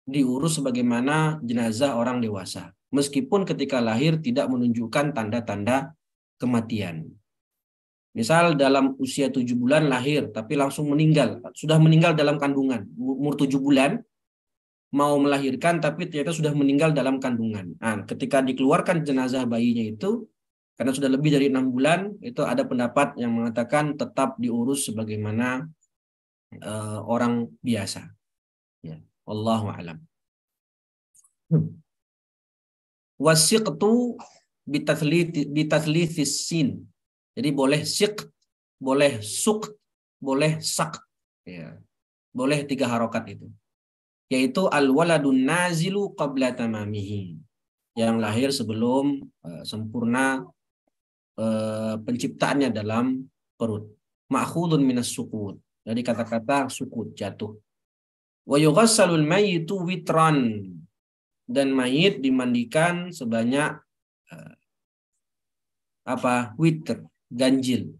diurus sebagaimana jenazah orang dewasa. Meskipun ketika lahir tidak menunjukkan tanda-tanda kematian. Misal dalam usia 7 bulan lahir, tapi langsung meninggal. Sudah meninggal dalam kandungan. Umur 7 bulan, mau melahirkan, tapi ternyata sudah meninggal dalam kandungan. Nah, ketika dikeluarkan jenazah bayinya itu, karena sudah lebih dari 6 bulan, itu ada pendapat yang mengatakan tetap diurus sebagaimana orang biasa. Ya, Allahu a'lam. Wasiqtu bitathlithis sin. Jadi boleh siq, boleh suk, boleh sak. Ya. Boleh 3 harokat itu. Yaitu al-waladun nazilu qabla tamamihi. Yang lahir sebelum sempurna penciptaannya dalam perut. Ma'khudun minas sukut. Jadi kata-kata sukut, jatuh. Wa yughassalul mayyitu witran. Dan mayit dimandikan sebanyak witr, ganjil.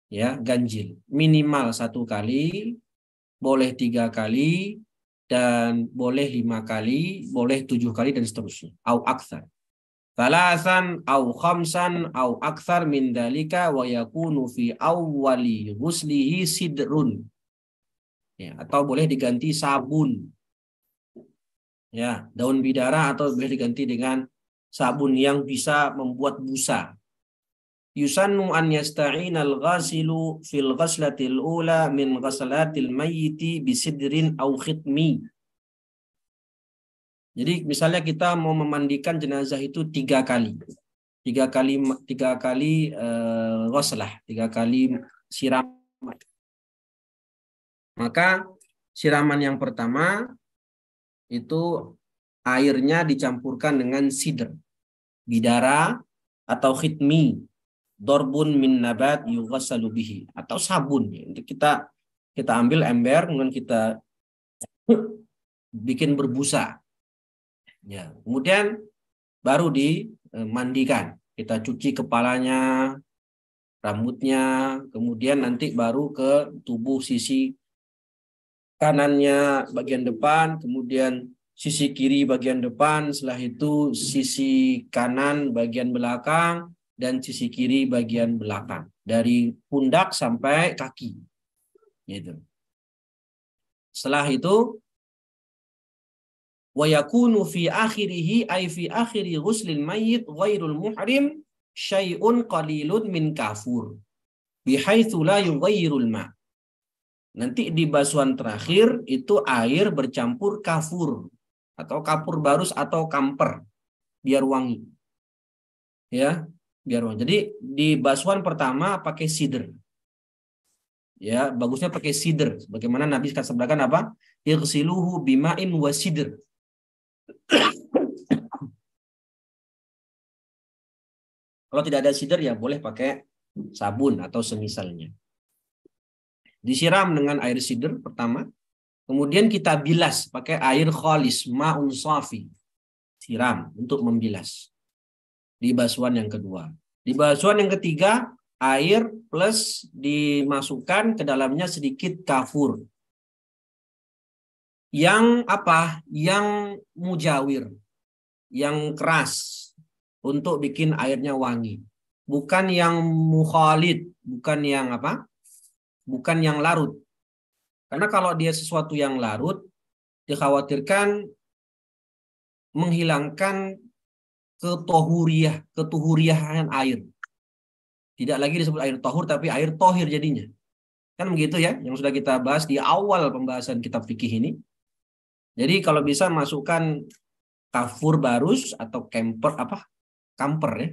Ya, ganjil. Minimal 1 kali, boleh 3 kali, dan boleh 5 kali, boleh 7 kali, dan seterusnya. Au aktsar. Thalathan au khamsan au aktsar min dalika wa yakunu fi awwali ghuslihi sidrun. Ya, atau boleh diganti sabun. Ya, daun bidara atau boleh diganti dengan sabun yang bisa membuat busa. Yusannu an yasta'inal ghasilu fil ghaslatil ula min ghaslatil mayyiti bisidrin au khitmi. Jadi misalnya kita mau memandikan jenazah itu 3 kali. 3 kali ghaslah, 3 kali siraman. Maka siraman yang pertama itu airnya dicampurkan dengan sidr, bidara atau khitmi, dorbun min nabat yughassalu bihi, atau sabun. Untuk kita ambil ember kemudian kita bikin berbusa. Ya, kemudian baru dimandikan. Kita cuci kepalanya, rambutnya, kemudian nanti baru ke tubuh sisi kanannya bagian depan, kemudian sisi kiri bagian depan, setelah itu sisi kanan bagian belakang, dan sisi kiri bagian belakang. Dari pundak sampai kaki. Gitu. Setelah itu, wa yakunu fi akhirihi ay fi akhiri ghuslil mayyit ghairul muhrim syai'un qalilun min kafur bihaitsu la yughayyirul ma'. Nanti di basuhan terakhir itu air bercampur kafur atau kapur barus atau kamper biar wangi. Ya, biar wangi. Jadi di basuhan pertama pakai sidr. Ya, bagusnya pakai sidr. Bagaimana Nabi sabdakan apa? Ighsiluhu bima'in wa sidr. Kalau tidak ada sidr ya boleh pakai sabun atau semisalnya. Disiram dengan air sidr pertama, kemudian kita bilas pakai air khalis, ma'un safi. Siram untuk membilas. Di basuhan yang kedua. Di basuhan yang ketiga, air plus dimasukkan ke dalamnya sedikit kafur. Yang apa? Yang mujawir. Yang keras. Untuk bikin airnya wangi. Bukan yang mukhalid. Bukan yang apa? Bukan yang larut. Karena kalau dia sesuatu yang larut, dikhawatirkan menghilangkan ketuhuriahan air. Tidak lagi disebut air tohur, tapi air tohir jadinya. Kan begitu ya, yang sudah kita bahas di awal pembahasan kitab fikih ini. Jadi kalau bisa masukkan kafur barus atau kamper ya,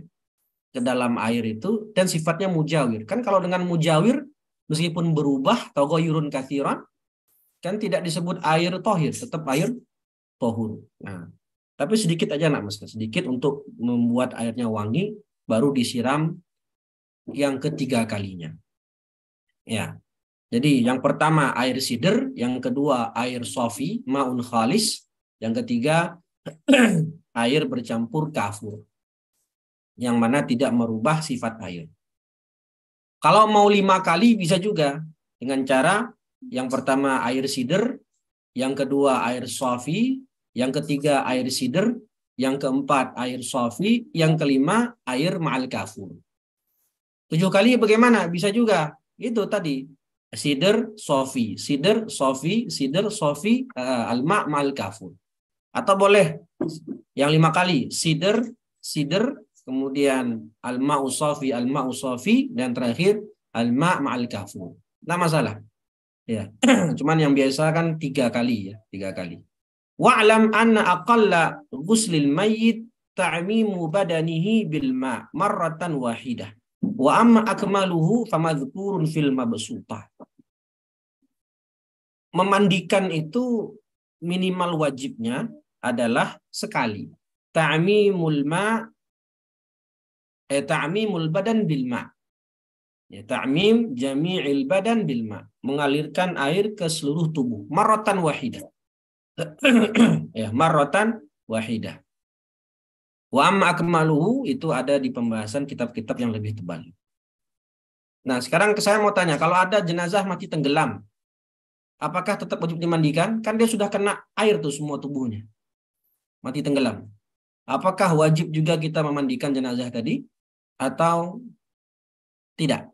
ke dalam air itu, dan sifatnya mujawir. Kan kalau dengan mujawir, meskipun berubah atau ghayrun katsiran, kan tidak disebut air tohir, tetap air tohur. Nah, tapi sedikit aja nak mas, sedikit untuk membuat airnya wangi, baru disiram yang ketiga kalinya. Ya, jadi yang pertama air sidr, yang kedua air sofi, ma'un khalis, yang ketiga air bercampur kafur, yang mana tidak merubah sifat air. Kalau mau 5 kali bisa juga dengan cara yang pertama air sidr, yang kedua air sofi, yang ketiga air sidr, yang keempat air sofi, yang kelima air ma'al kafur. 7 kali bagaimana? Bisa juga. Itu tadi sidr, sofi, sidr, sofi, sidr, sofi, al-ma' ma'al kafur. Atau boleh yang 5 kali sidr, sidr, kemudian al-ma'u sofi, al-ma'u sofi, dan terakhir al-ma' ma'al kafur. Tidak masalah. Ya, cuman yang biasa kan 3 kali ya, 3 kali. Wa'lam anna aqalla ghuslil mayyit ta'mimu badanihi bil ma' marratan wahidah. Wa amma akmaluhu famadhkurun fil mabsutah. Memandikan itu minimal wajibnya adalah sekali. Ta'mimul badan bil ma'. Ya, ta'mim jami'il badan bil ma'. Mengalirkan air ke seluruh tubuh. Marratan wahidah. Ya, marratan wahidah. Wa amma akmaluhu itu ada di pembahasan kitab-kitab yang lebih tebal. Nah, sekarang saya mau tanya, kalau ada jenazah mati tenggelam, apakah tetap wajib dimandikan? Kan dia sudah kena air tuh semua tubuhnya. Mati tenggelam. Apakah wajib juga kita memandikan jenazah tadi atau tidak?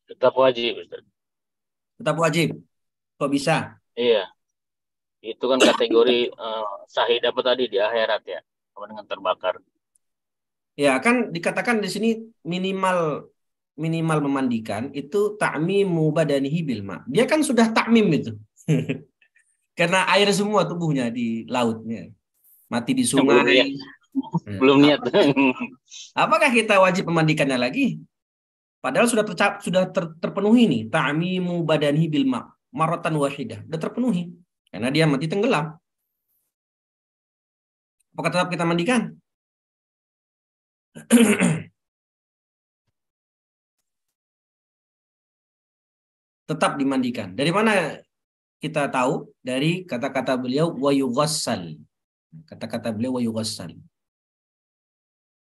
Tetap wajib, Ustaz. Tetap wajib. Kok bisa? Iya. Itu kan kategori syahid apa tadi di akhirat ya, sama dengan terbakar. Ya, kan dikatakan di sini minimal memandikan itu ta'mimu badanihi bil ma'. Dia kan sudah ta'mim itu. Karena air semua tubuhnya di lautnya. Mati di sungai. Belum niat. Apakah kita wajib memandikannya lagi? Padahal sudah terpenuhi nih ta'mimu badanihi bil ma', marratan wahidah. Sudah terpenuhi. Karena dia mati tenggelam. Apakah tetap kita mandikan? Tetap dimandikan. Dari mana kita tahu? Dari kata-kata beliau wa yughassal. Kata-kata beliau wa yughassal.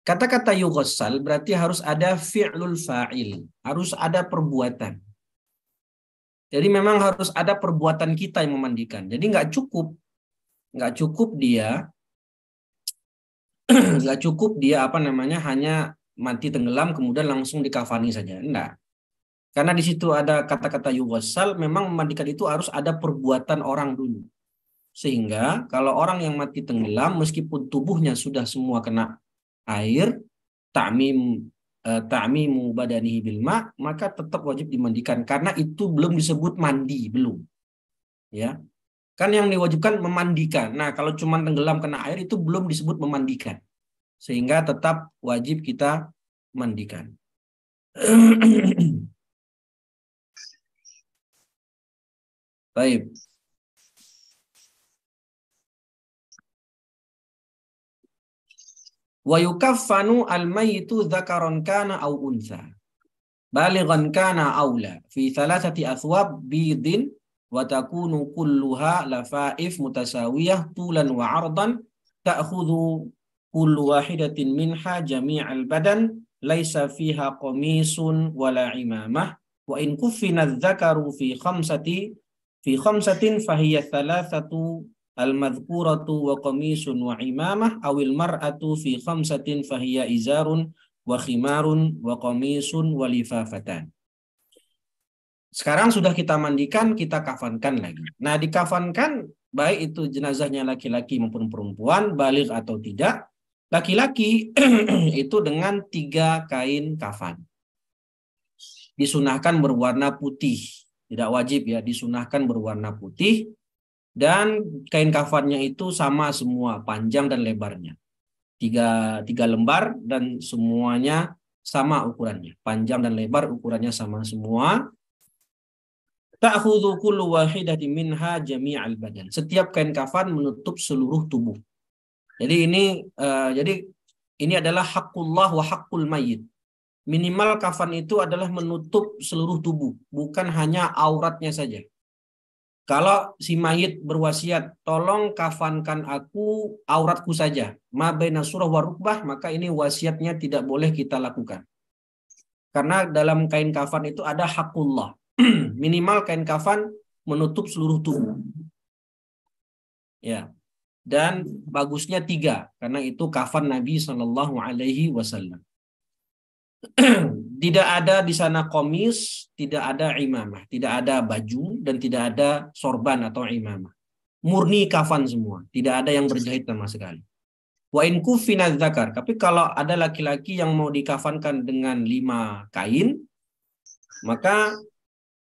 Kata-kata yughassal berarti harus ada fi'lul fa'il, harus ada perbuatan. Jadi memang harus ada perbuatan kita yang memandikan. Jadi nggak cukup dia hanya mati tenggelam kemudian langsung dikafani saja. Enggak. Karena di situ ada kata-kata yughassal, memang memandikan itu harus ada perbuatan orang dulu. Sehingga kalau orang yang mati tenggelam meskipun tubuhnya sudah semua kena air, ta'mimu badanihi bil ma', maka tetap wajib dimandikan karena itu belum disebut mandi, belum. Ya. Kan yang diwajibkan memandikan. Nah, kalau cuma tenggelam kena air itu belum disebut memandikan. Sehingga tetap wajib kita mandikan. Baik. Wa yukaffanu al-mayyitu dzakaran kana aw untha balighan kana aw la fi thalathati athwab bidin wa takunu kulluha lafaif mutasawiyah tulan wa 'ardan ta'khudhu kullu wahidatin minha jami'al badan laisa fiha qamisun wala imamah wa in kuffina adh-dhakaru fi khamsatin fahiya thalathatu al-madhkuratu wa qamisun wa imamah awil mar'atu fi khamsatin fahiya izarun wa khimarun wa qamisun wa lifafatan. Sekarang sudah kita mandikan, kita kafankan lagi. Nah, dikafankan baik itu jenazahnya laki-laki maupun perempuan, baligh atau tidak. Laki-laki itu dengan 3 kain kafan. Disunahkan berwarna putih. Tidak wajib ya, disunahkan berwarna putih. Dan kain kafannya itu sama semua, panjang dan lebarnya. 3 lembar dan semuanya sama ukurannya. Panjang dan lebar ukurannya sama semua. Ta'khudhu kullu wahidatin minha jami'al badan. Setiap kain kafan menutup seluruh tubuh. Jadi ini adalah haqqullah wa haqqul mayyit. Minimal kafan itu adalah menutup seluruh tubuh, bukan hanya auratnya saja. Kalau si mayit berwasiat, tolong kafankan aku auratku saja, ma baina surah wa rukbah, maka ini wasiatnya tidak boleh kita lakukan. Karena dalam kain kafan itu ada haqqullah. Minimal kain kafan menutup seluruh tubuh. Ya. Dan bagusnya 3, karena itu kafan Nabi Shallallahu Alaihi Wasallam. Tidak ada di sana komis, tidak ada imamah, tidak ada baju, dan tidak ada sorban atau imamah. Murni kafan semua, tidak ada yang berjahit sama sekali. Wa in kufina dzakar, tapi kalau ada laki-laki yang mau dikafankan dengan 5 kain, maka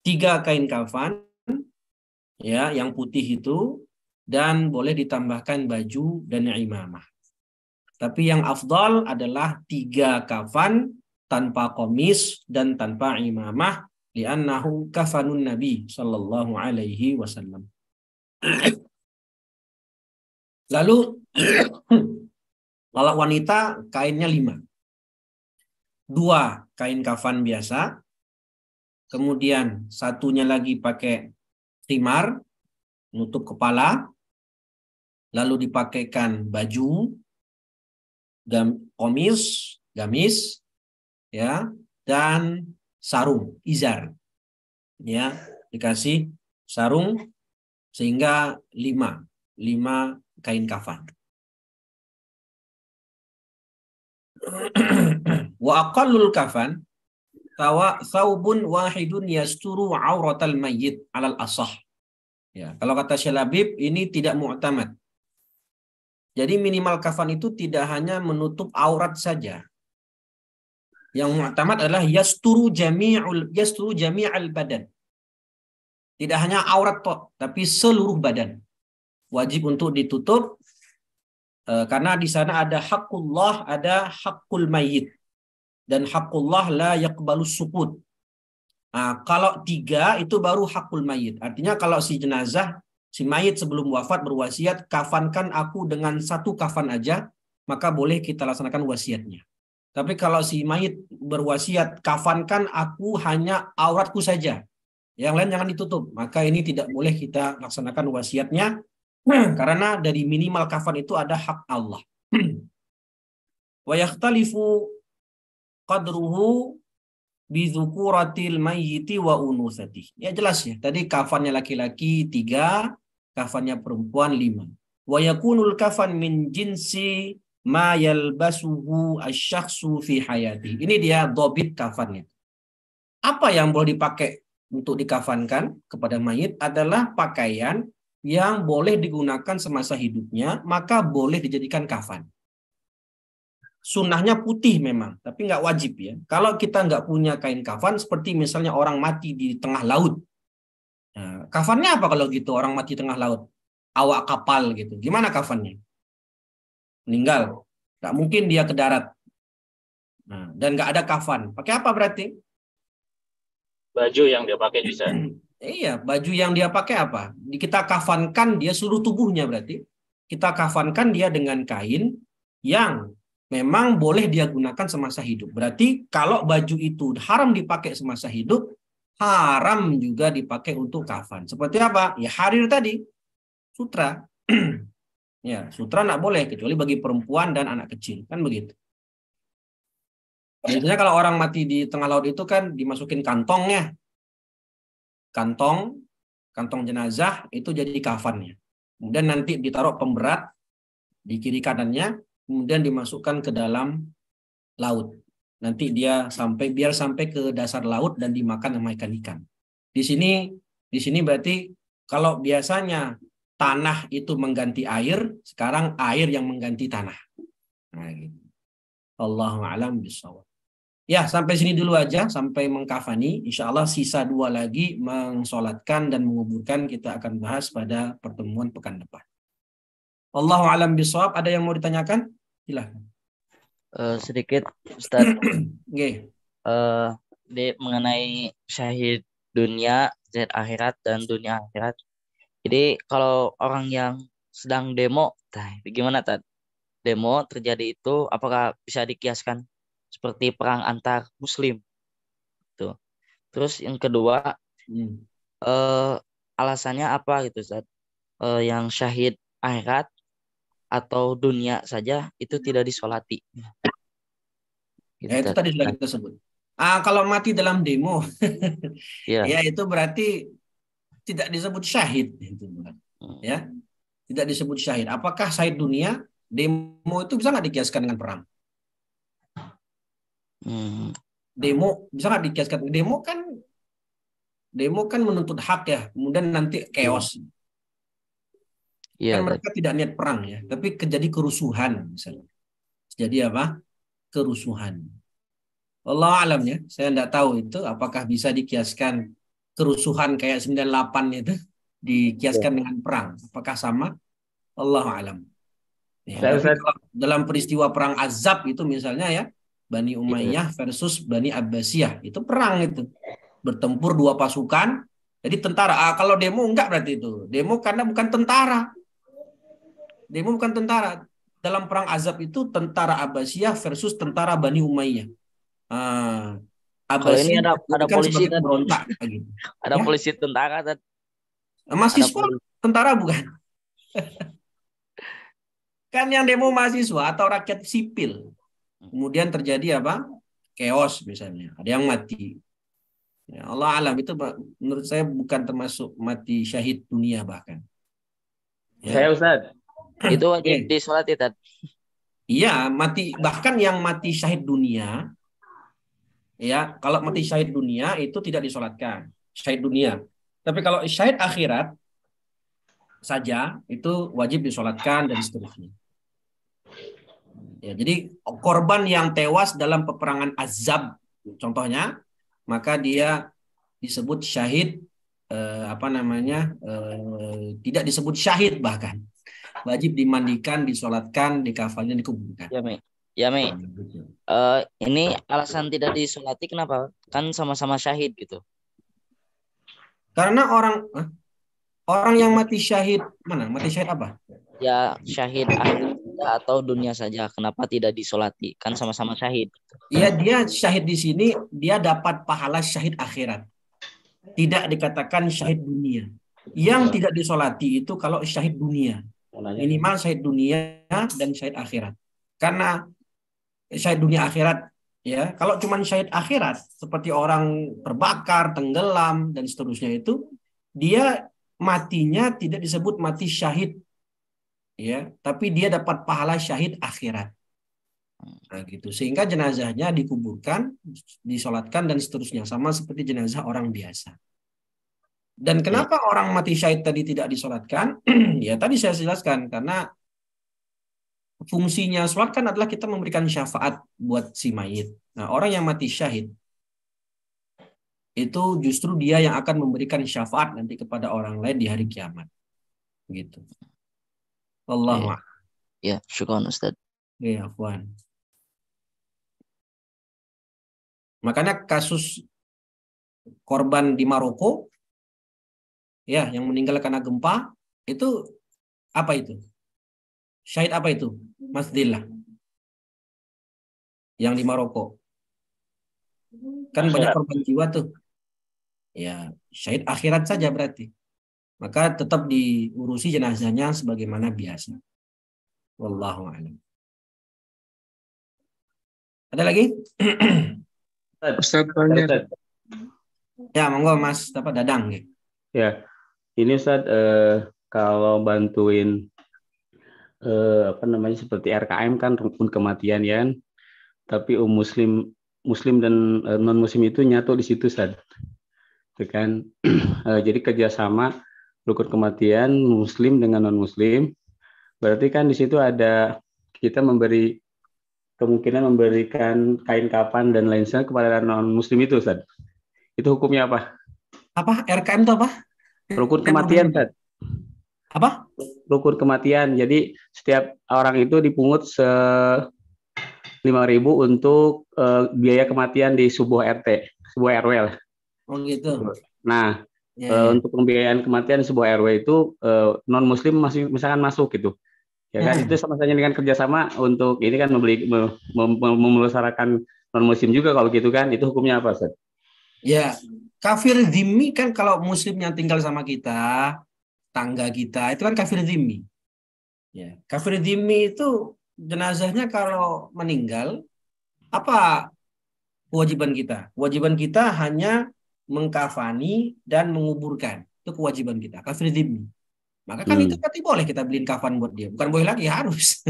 3 kain kafan, ya, yang putih itu, dan boleh ditambahkan baju dan imamah. Tapi yang afdal adalah 3 kafan tanpa komis dan tanpa imamah, li'annahu kafanun Nabi sallallahu alaihi wasallam. Lalu kalau wanita kainnya 5. 2 kain kafan biasa, kemudian satunya lagi pakai khimar, nutup kepala, lalu dipakaikan baju, gamis, ya, dan sarung, izar, ya, dikasih sarung sehingga 5 kain kafan. Wa aqallul kafan thawbun wahidun yasturu auratal mayyit alal asah. Ya, kalau kata Syekh Labib ini tidak mu'tamad. Jadi minimal kafan itu tidak hanya menutup aurat saja. Yang mu'tamad adalah yasturu jami'al badan. Tidak hanya aurat toh, tapi seluruh badan. Wajib untuk ditutup karena di sana ada haqqullah, ada haqqul mayyit. Dan haqqullah la yaqbalus sukut. Nah, kalau 3 itu baru haqqul mayyit. Artinya kalau si jenazah Si mayit sebelum wafat berwasiat, kafankan aku dengan satu kafan aja, maka boleh kita laksanakan wasiatnya. Tapi kalau si mayit berwasiat, kafankan aku hanya auratku saja, yang lain jangan ditutup, maka ini tidak boleh kita laksanakan wasiatnya, karena dari minimal kafan itu ada hak Allah. Wa yakhtalifu qadruhu bidzukuratil mayyiti wa unusati. Ya jelas ya. Tadi kafannya laki-laki 3, kafannya perempuan 5. Wa yakunul kafan min jinsi ma yalbasuhu asy-syakhsu fi hayati. Ini dia dhabit kafannya. Apa yang boleh dipakai untuk dikafankan kepada mayit adalah pakaian yang boleh digunakan semasa hidupnya, maka boleh dijadikan kafan. Sunnahnya putih memang, tapi nggak wajib ya. Kalau kita nggak punya kain kafan, seperti misalnya orang mati di tengah laut. Nah, kafannya apa kalau gitu orang mati tengah laut? Awak kapal gitu. Gimana kafannya? Meninggal. Nggak mungkin dia ke darat. Nah, dan nggak ada kafan. Pakai apa berarti? Baju yang dia pakai bisa. Iya, baju yang dia pakai apa? Kita kafankan dia seluruh tubuhnya berarti. Kita kafankan dia dengan kain yang memang boleh dia gunakan semasa hidup. Berarti kalau baju itu haram dipakai semasa hidup, haram juga dipakai untuk kafan. Seperti apa? Ya harir tadi, sutra. Ya, sutra nggak boleh kecuali bagi perempuan dan anak kecil, kan begitu. Biasanya kalau orang mati di tengah laut itu kan dimasukin kantongnya, kantong jenazah itu jadi kafannya. Kemudian nanti ditaruh pemberat di kiri kanannya, kemudian dimasukkan ke dalam laut. Nanti dia biar sampai ke dasar laut dan dimakan sama ikan-ikan. Di sini berarti kalau biasanya tanah itu mengganti air, sekarang air yang mengganti tanah. Nah, gitu. Allahu a'lam bishawab. Ya, sampai sini dulu aja, sampai mengkafani. Insya Allah sisa 2 lagi, mensolatkan dan menguburkan, kita akan bahas pada pertemuan pekan depan. Allahu a'lam bishawab. Ada yang mau ditanyakan? Silahkan. Sedikit, Ustaz. Oke. Mengenai syahid dunia, syahid akhirat, dan dunia akhirat. Jadi kalau orang yang sedang demo, gimana Tad? Demo terjadi itu, apakah bisa dikiaskan seperti perang antar muslim? Tuh. Terus yang kedua, alasannya apa gitu Ustaz? Yang syahid akhirat atau dunia saja itu tidak disolati. Gitu, ya, itu tadi sudah kita sebut. Kalau mati dalam demo, ya itu berarti tidak disebut syahid. Ya, tidak disebut syahid. Apakah syahid dunia? Demo itu bisa nggak dikiaskan dengan perang? Demo bisa nggak dikiaskan? Demo kan menuntut hak ya, kemudian nanti chaos. Kan mereka tidak niat perang ya, tapi terjadi kerusuhan misalnya. Jadi apa? Kerusuhan. Allah alam ya, saya tidak tahu itu apakah bisa dikiaskan kerusuhan kayak 98 itu dikiaskan dengan perang. Apakah sama? Allah alam. Ya, dalam peristiwa perang Azab itu misalnya ya, Bani Umayyah versus Bani Abbasiyah, itu perang itu. Bertempur 2 pasukan. Jadi tentara. Kalau demo enggak berarti itu. Demo karena bukan tentara. Demo bukan tentara. Dalam perang Azab itu tentara Abbasiyah versus tentara Bani Umayyah. Kalau ini ada polisi dan berontak gitu. Ada ya? Polisi tentara dan mahasiswa tentara bukan? Kan yang demo mahasiswa atau rakyat sipil. Kemudian terjadi apa? Chaos misalnya. Ada yang mati. Ya, Allah alam itu menurut saya bukan termasuk mati syahid dunia bahkan. Ya. Saya Ustaz. Itu wajib disolat ya, Tad? Iya, mati, bahkan yang mati syahid dunia, ya kalau mati syahid dunia itu tidak disolatkan, syahid dunia. Tapi kalau syahid akhirat saja itu wajib disolatkan dan seterusnya. Ya, jadi korban yang tewas dalam peperangan Azab, contohnya, maka dia disebut syahid, tidak disebut syahid bahkan. Wajib dimandikan, disolatkan, dikafannya, dikuburkan. Ya, Mi. Ini alasan tidak disolati kenapa? Kan sama-sama syahid gitu. Karena Orang yang mati syahid mana? Mati syahid apa? Ya syahid akhirat atau dunia saja. Kenapa tidak disolati? Kan sama-sama syahid. Iya, dia syahid di sini, dia dapat pahala syahid akhirat. Tidak dikatakan syahid dunia. Yang tidak disolati itu kalau syahid dunia. Minimal syahid dunia dan syahid akhirat. Karena syahid dunia akhirat, ya, kalau cuma syahid akhirat seperti orang terbakar, tenggelam dan seterusnya itu, dia matinya tidak disebut mati syahid, ya, tapi dia dapat pahala syahid akhirat. Nah, gitu. Sehingga jenazahnya dikuburkan, disolatkan dan seterusnya, sama seperti jenazah orang biasa. Dan kenapa orang mati syahid tadi tidak disolatkan? Ya tadi saya jelaskan, karena fungsinya sholat kan adalah kita memberikan syafaat buat si mayit. Nah, orang yang mati syahid itu justru dia yang akan memberikan syafaat nanti kepada orang lain di hari kiamat. Gitu. Wallahu a'lam. Ya, syukran Ustaz. Ya, afwan. Makanya kasus korban di Maroko, ya, yang meninggal karena gempa, itu apa itu? Syahid apa itu? Mas Dilla. Yang di Maroko. Kan banyak korban jiwa tuh. Ya, syahid akhirat saja berarti. Maka tetap diurusi jenazahnya sebagaimana biasa. Wallahu a'lam. Ada lagi? Ustaz tanya. Ya, monggo Mas, dapat Dadang. Ya, ini Ustaz, kalau bantuin seperti RKM kan rukun kematian ya, tapi muslim dan non muslim itu nyatu di situ Ustaz. Itu kan jadi kerjasama rukun kematian muslim dengan non muslim, berarti kan di situ ada kita kemungkinan memberikan kain kafan dan lain sebagainya kepada non muslim itu Ustaz. Itu hukumnya apa? Apa? RKM itu apa? Rukun kematian Ustaz. Apa? Rukun kematian. Jadi setiap orang itu dipungut 5.000 untuk biaya kematian di sebuah RT, sebuah RW lah. Oh gitu. Nah, untuk pembiayaan kematian di sebuah RW itu non muslim misalkan masuk gitu. Ya kan itu sama saja dengan kerjasama untuk ini kan memelesarakan non muslim juga kalau gitu kan, itu hukumnya apa Ustaz? Ya, kafir zimmi kan kalau muslim yang tinggal sama kita, tangga kita, itu kan kafir zimmi. Ya, kafir zimmi itu jenazahnya kalau meninggal, apa kewajiban kita? Kewajiban kita hanya mengkafani dan menguburkan. Itu kewajiban kita, kafir zimmi. Maka kan itu berarti boleh kita beliin kafan buat dia. Bukan boleh lagi, harus.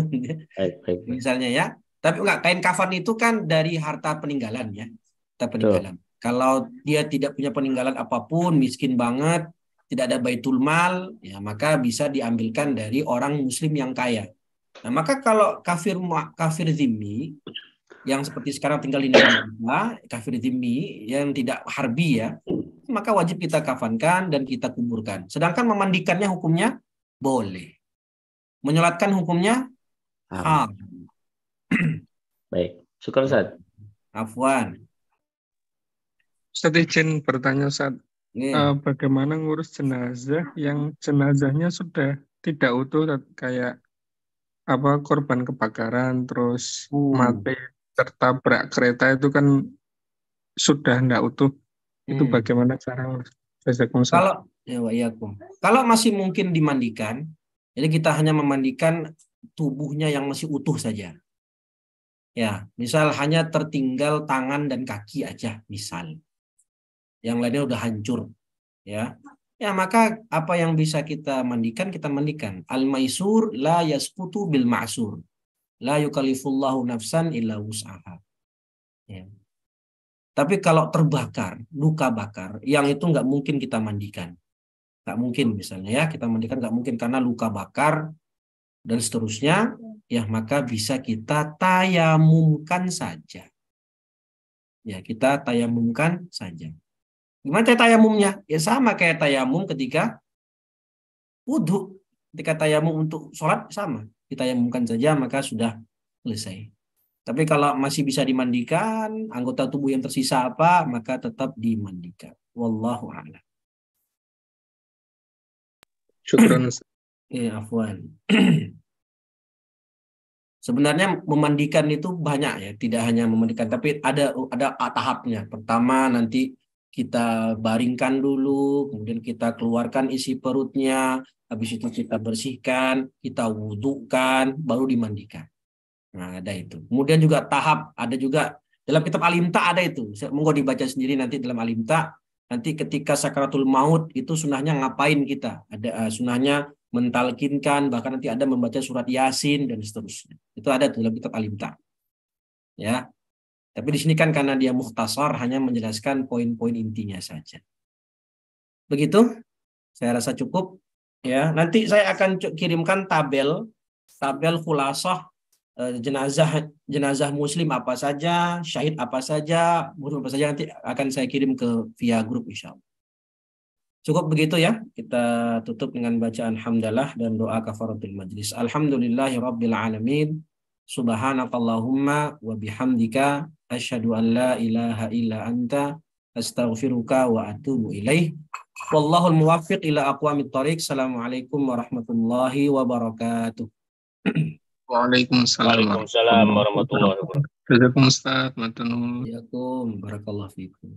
Misalnya ya. Tapi enggak, kain kafan itu kan dari harta peninggalan ya. Harta peninggalan. Kalau dia tidak punya peninggalan apapun, miskin banget, tidak ada baitul mal, ya maka bisa diambilkan dari orang muslim yang kaya. Nah, maka kalau kafir zimmi yang seperti sekarang tinggal di negara, kafir zimmi yang tidak harbi ya, maka wajib kita kafankan dan kita kuburkan. Sedangkan memandikannya hukumnya boleh. Menyolatkan hukumnya haram. Baik, syukur Ustaz. Afwan. Ustaz izin bertanya Ustaz. Bagaimana ngurus jenazah yang jenazahnya sudah tidak utuh, kayak korban kebakaran terus mati tertabrak kereta, itu kan sudah tidak utuh. Itu bagaimana cara kalau masih mungkin dimandikan, jadi kita hanya memandikan tubuhnya yang masih utuh saja. Ya, misal hanya tertinggal tangan dan kaki aja, misal. Yang lainnya udah hancur, ya. Ya, maka apa yang bisa kita mandikan, kita mandikan. Al-maisur la yasqutu bil ma'sur. La yukallifullahu nafsan illa wus'aha. Ya. Tapi kalau terbakar, luka bakar, yang itu nggak mungkin kita mandikan. Nggak mungkin misalnya ya, kita mandikan nggak mungkin karena luka bakar dan seterusnya, ya maka bisa kita tayamumkan saja. Ya, kita tayamumkan saja. Gimana cara tayamumnya? Ya sama kayak tayamum ketika wudhu. Ketika tayamum untuk sholat sama. Kita tayamumkan saja maka sudah selesai. Tapi kalau masih bisa dimandikan, anggota tubuh yang tersisa apa, maka tetap dimandikan. Wallahu a'lam. Syukran Ustaz. Iya, afwan. Sebenarnya memandikan itu banyak ya, tidak hanya memandikan, tapi ada tahapnya. Pertama nanti kita baringkan dulu, kemudian kita keluarkan isi perutnya, habis itu kita bersihkan, kita wudhukan, baru dimandikan. Nah, ada itu. Kemudian juga tahap, ada juga dalam kitab Al-Imta ada itu. Monggo dibaca sendiri nanti dalam Al-Imta. Nanti ketika sakaratul maut itu sunahnya ngapain kita? Ada sunahnya mentalkinkan, bahkan nanti ada membaca surat Yasin dan seterusnya. Itu ada dalam kitab Al-Imta. Ya. Tapi di sini kan karena dia mukhtasar hanya menjelaskan poin-poin intinya saja. Begitu? Saya rasa cukup. Ya, nanti saya akan kirimkan tabel khulasah jenazah muslim apa saja, syahid apa saja, bunuh apa saja, nanti akan saya kirim ke via grup insyaallah. Cukup begitu ya. Kita tutup dengan bacaan hamdalah dan doa kafaratul majlis. Alhamdulillahirabbil alamin. Subhanakallahumma wa bihamdika asyhadu an la ilaha illa anta astaghfiruka wa atubu ilaih. Wallahul muwaffiq ila aqwamit thoriq. Assalamualaikum warahmatullahi wabarakatuh. Waalaikumsalam. Waalaikumsalam warahmatullahi wabarakatuh. Jazakumullah Ustaz. Matur nuwun. Assalamualaikum barakallahu fikum.